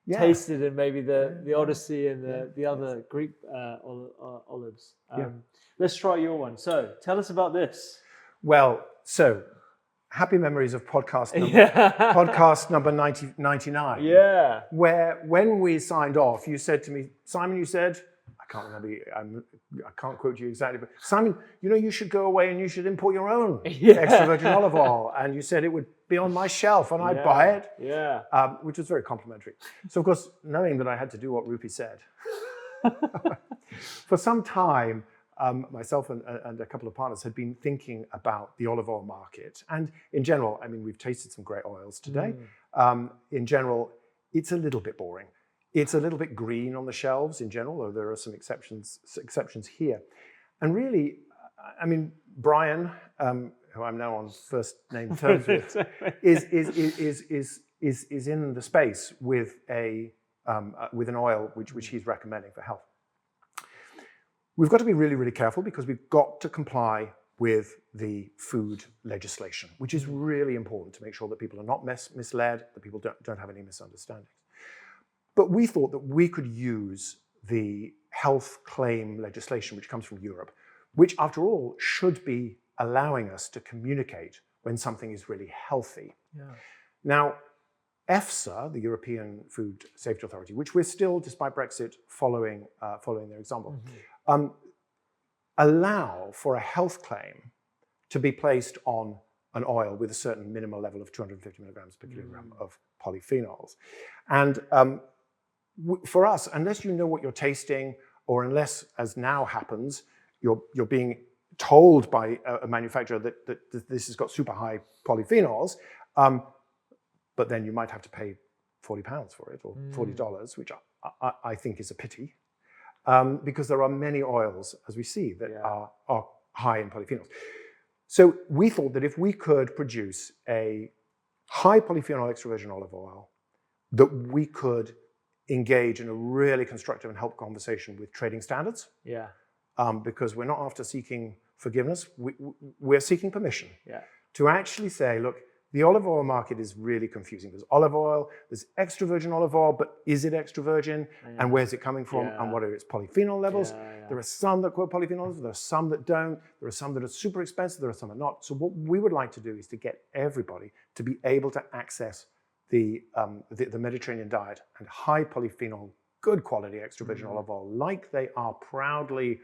tasted in maybe the Odyssey and the other Greek olives. Let's try your one. So tell us about this. Well, so happy memories of podcast number 99. Yeah. Where when we signed off, you said to me, Simon, I can't remember, I can't quote you exactly, but Simon, you should go away and you should import your own extra virgin olive oil. And you said it would be on my shelf and I'd buy it. Which was very complimentary. So of course, knowing that I had to do what Rupi said, for some time, myself and a couple of partners had been thinking about the olive oil market. And in general, I mean, we've tasted some great oils today. In general, it's a little bit boring. It's a little bit green on the shelves in general, though there are some exceptions here. And really, I mean, Brian, who I'm now on first name terms with, is in the space with an oil which he's recommending for health. We've got to be really, really careful because we've got to comply with the food legislation, which is really important to make sure that people are not misled, that people don't have any misunderstandings. But we thought that we could use the health claim legislation, which comes from Europe, which after all should be allowing us to communicate when something is really healthy. Yeah. Now, EFSA, the European Food Safety Authority, which we're still, despite Brexit, following their example, allow for a health claim to be placed on an oil with a certain minimal level of 250 milligrams per kilogram of polyphenols. And for us, unless you know what you're tasting, or unless, as now happens, you're being told by a manufacturer that this has got super high polyphenols, but then you might have to pay £40 for it, or $40, which I think is a pity, because there are many oils, as we see, that are high in polyphenols. So we thought that if we could produce a high polyphenol extra virgin olive oil, that we could engage in a really constructive and helpful conversation with trading standards. Yeah. Because we're not after seeking forgiveness, we're seeking permission to actually say, look, the olive oil market is really confusing. There's olive oil, there's extra virgin olive oil, but is it extra virgin? And where's it coming from? And what are its polyphenol levels? There are some that quote polyphenols, there are some that don't, there are some that are super expensive, there are some that are not. So what we would like to do is to get everybody to be able to access the Mediterranean diet and high polyphenol, good quality extra virgin olive oil, like they are proudly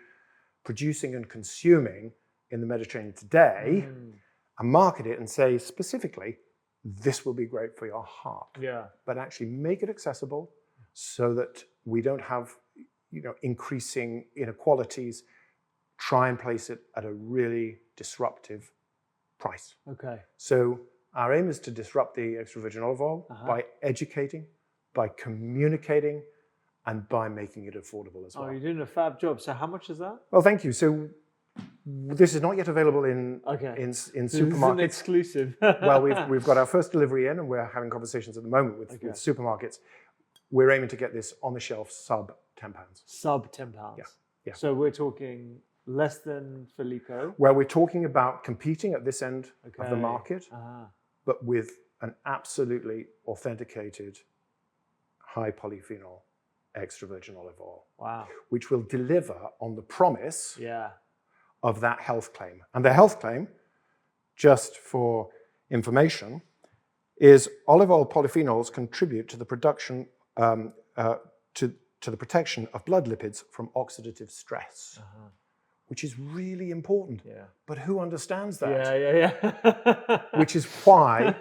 producing and consuming in the Mediterranean today, and market it and say specifically, this will be great for your heart. Yeah. But actually make it accessible so that we don't have, increasing inequalities. Try and place it at a really disruptive price. Okay. So our aim is to disrupt the extra virgin olive oil by educating, by communicating, and by making it affordable as well. Oh, you're doing a fab job. So how much is that? Well, thank you. So this is not yet available in supermarkets. This is an exclusive. Well, we've got our first delivery in, and we're having conversations at the moment with supermarkets. We're aiming to get this on the shelf sub £10. Sub £10. Yeah. So we're talking less than Filippo. Well, we're talking about competing at this end of the market, but with an absolutely authenticated high polyphenol extra virgin olive oil. Wow. Which will deliver on the promise of that health claim. And the health claim, just for information, is olive oil polyphenols contribute to the production, to the protection of blood lipids from oxidative stress, which is really important. Yeah. But who understands that? Yeah. Which is why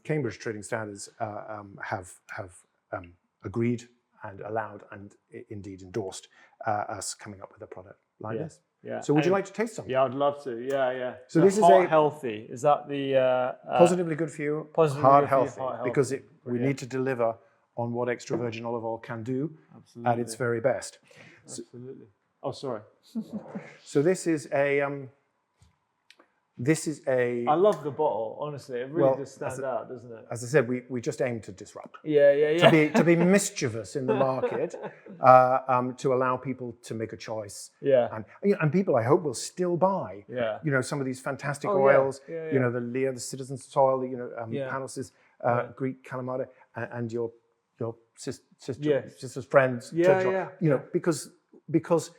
Cambridge Trading Standards have agreed and allowed and indeed endorsed us coming up with a product like this. Yeah. So would you like to taste something? Yeah, I'd love to. Yeah. So this is heart healthy. Is that the positively good for you? Heart healthy, because we need to deliver on what extra virgin olive oil can do at its very best. Absolutely. Oh, sorry. So this is a. I love the bottle. Honestly, it really does stand out, doesn't it? As I said, we just aim to disrupt. Yeah. To be mischievous in the market, to allow people to make a choice. Yeah. And people, I hope, will still buy. Yeah. Some of these fantastic oils. Yeah. The Leah, the Citizen's Soil. Panos' Greek Kalamata, and your sister's friends. Because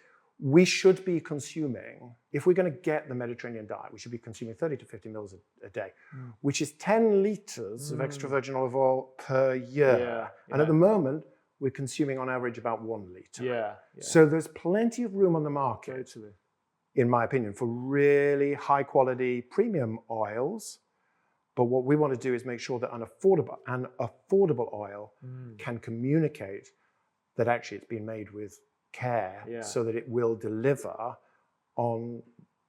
we should be consuming, if we're going to get the Mediterranean diet, we should be consuming 30 to 50 mils a day, which is 10 litres of extra virgin olive oil per year. Yeah. And at the moment, we're consuming on average about 1 litre. Yeah. So there's plenty of room on the market, in my opinion, for really high quality premium oils. But what we want to do is make sure that an affordable oil can communicate that actually it's been made with care, so that it will deliver on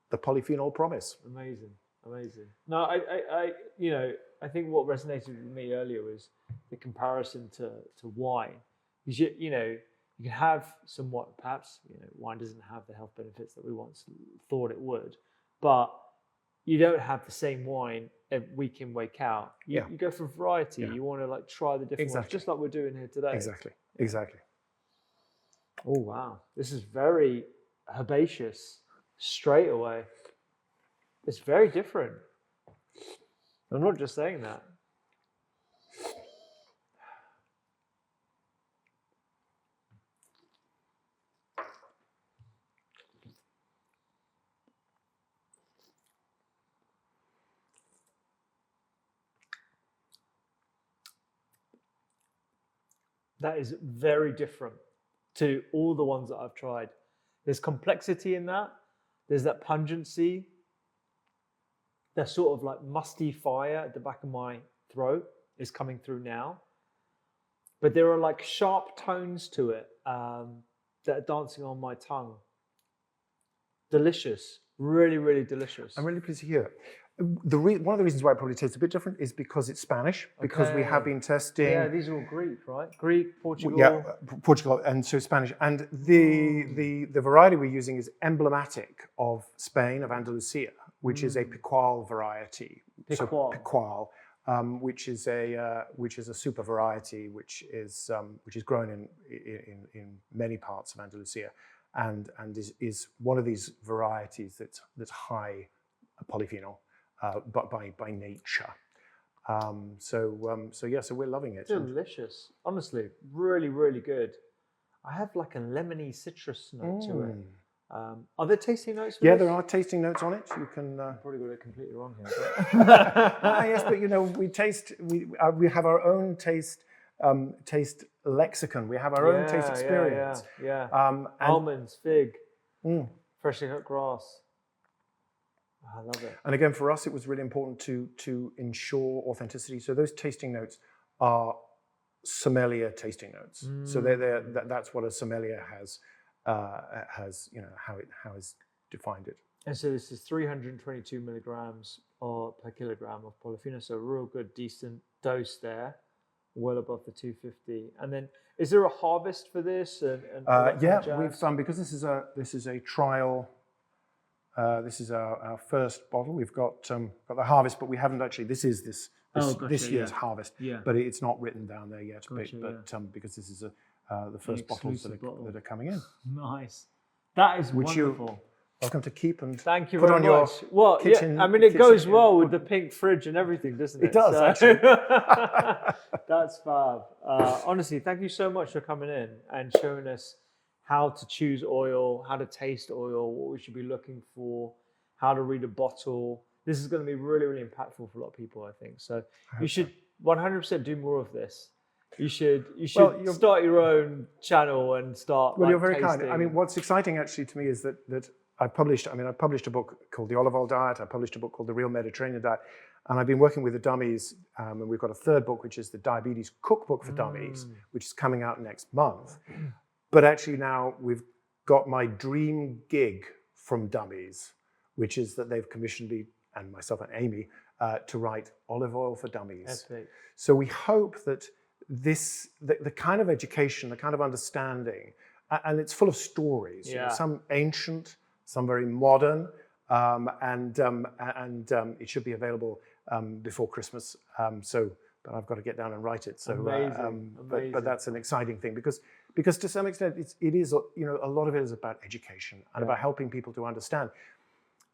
the polyphenol promise. Amazing. No, I think what resonated with me earlier was the comparison to wine. Because you know, you can have somewhat, perhaps, you know, wine doesn't have the health benefits that we once thought it would, but you don't have the same wine week in, week out. You go for variety. You want to like try the different ones, just like we're doing here today. Exactly. Oh, wow. This is very herbaceous straight away. It's very different. I'm not just saying that. That is very different to all the ones that I've tried. There's complexity in that. There's that pungency. That sort of like musty fire at the back of my throat is coming through now. But there are like sharp tones to it that are dancing on my tongue. Delicious. Really, really delicious. I'm really pleased to hear it. One of the reasons why it probably tastes a bit different is because it's Spanish, because we have been testing. Yeah, these are all Greek, right? Greek, Portugal. Yeah, Portugal, and so Spanish. And the variety we're using is emblematic of Spain, of Andalusia, which is a Picual variety. Picual. So Picual, which is a super variety, which is grown in many parts of Andalusia, and is one of these varieties that's high polyphenol. But by nature, so we're loving it. Delicious, honestly, really, really good. I have like a lemony citrus note to it. Are there tasting notes? For this? There are tasting notes on it. You can probably got it completely wrong here. Yes, but you know, we have our own taste lexicon. We have our own taste experience. Almonds, fig, freshly cut grass. I love it. And again, for us, it was really important to ensure authenticity. So those tasting notes are sommelier tasting notes. So that's what a sommelier has you know, how is defined it. And so this is 322 milligrams per kilogram of polyphenol. So a real good, decent dose there, well above the 250. And then, is there a harvest for this? We've done, because this is a trial. This is our first bottle. We've got the harvest, but we haven't actually. This year's harvest, but it's not written down there yet. Because this is the first bottles that are coming in. Nice, that is wonderful. Welcome to keep and thank you put very on your much. Well, kitchen. I mean, it goes well with the pink fridge and everything, doesn't it? It does, actually. That's fab. Honestly, thank you so much for coming in and showing us how to choose oil, how to taste oil, what we should be looking for, how to read a bottle. This is going to be really, really impactful for a lot of people, I think. So you should 100% do more of this. You should start your own channel and start. Well, like, you're very tasting. kind. I mean, what's exciting actually to me is that I published a book called The Olive Oil Diet. I published a book called The Real Mediterranean Diet. And I've been working with the Dummies, and we've got a third book, which is the Diabetes Cookbook for Dummies, which is coming out next month. But actually now we've got my dream gig from Dummies, which is that they've commissioned me and myself and Amy to write Olive Oil for Dummies. Epic. So we hope that the kind of education, the kind of understanding, and it's full of stories, you know, some ancient, some very modern, and it should be available before Christmas. But I've got to get down and write it. So, Amazing. But that's an exciting thing because to some extent it is, you know, a lot of it is about education and about helping people to understand.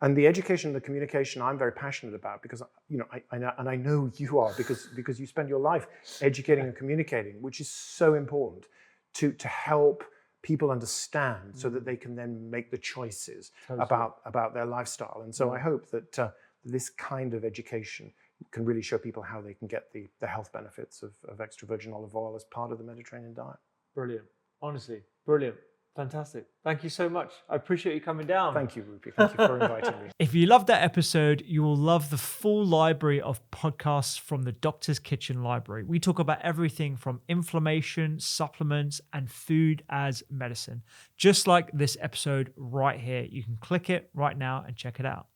And the education, the communication, I'm very passionate about because, you know, I know you are because you spend your life educating and communicating, which is so important to help people understand so that they can then make the choices about their lifestyle. And so I hope that this kind of education can really show people how they can get the health benefits of extra virgin olive oil as part of the Mediterranean diet. Brilliant. Honestly, brilliant. Fantastic. Thank you so much. I appreciate you coming down. Thank you, Rupi. Thank you for inviting me. If you loved that episode, you will love the full library of podcasts from the Doctor's Kitchen Library. We talk about everything from inflammation, supplements, and food as medicine. Just like this episode right here. You can click it right now and check it out.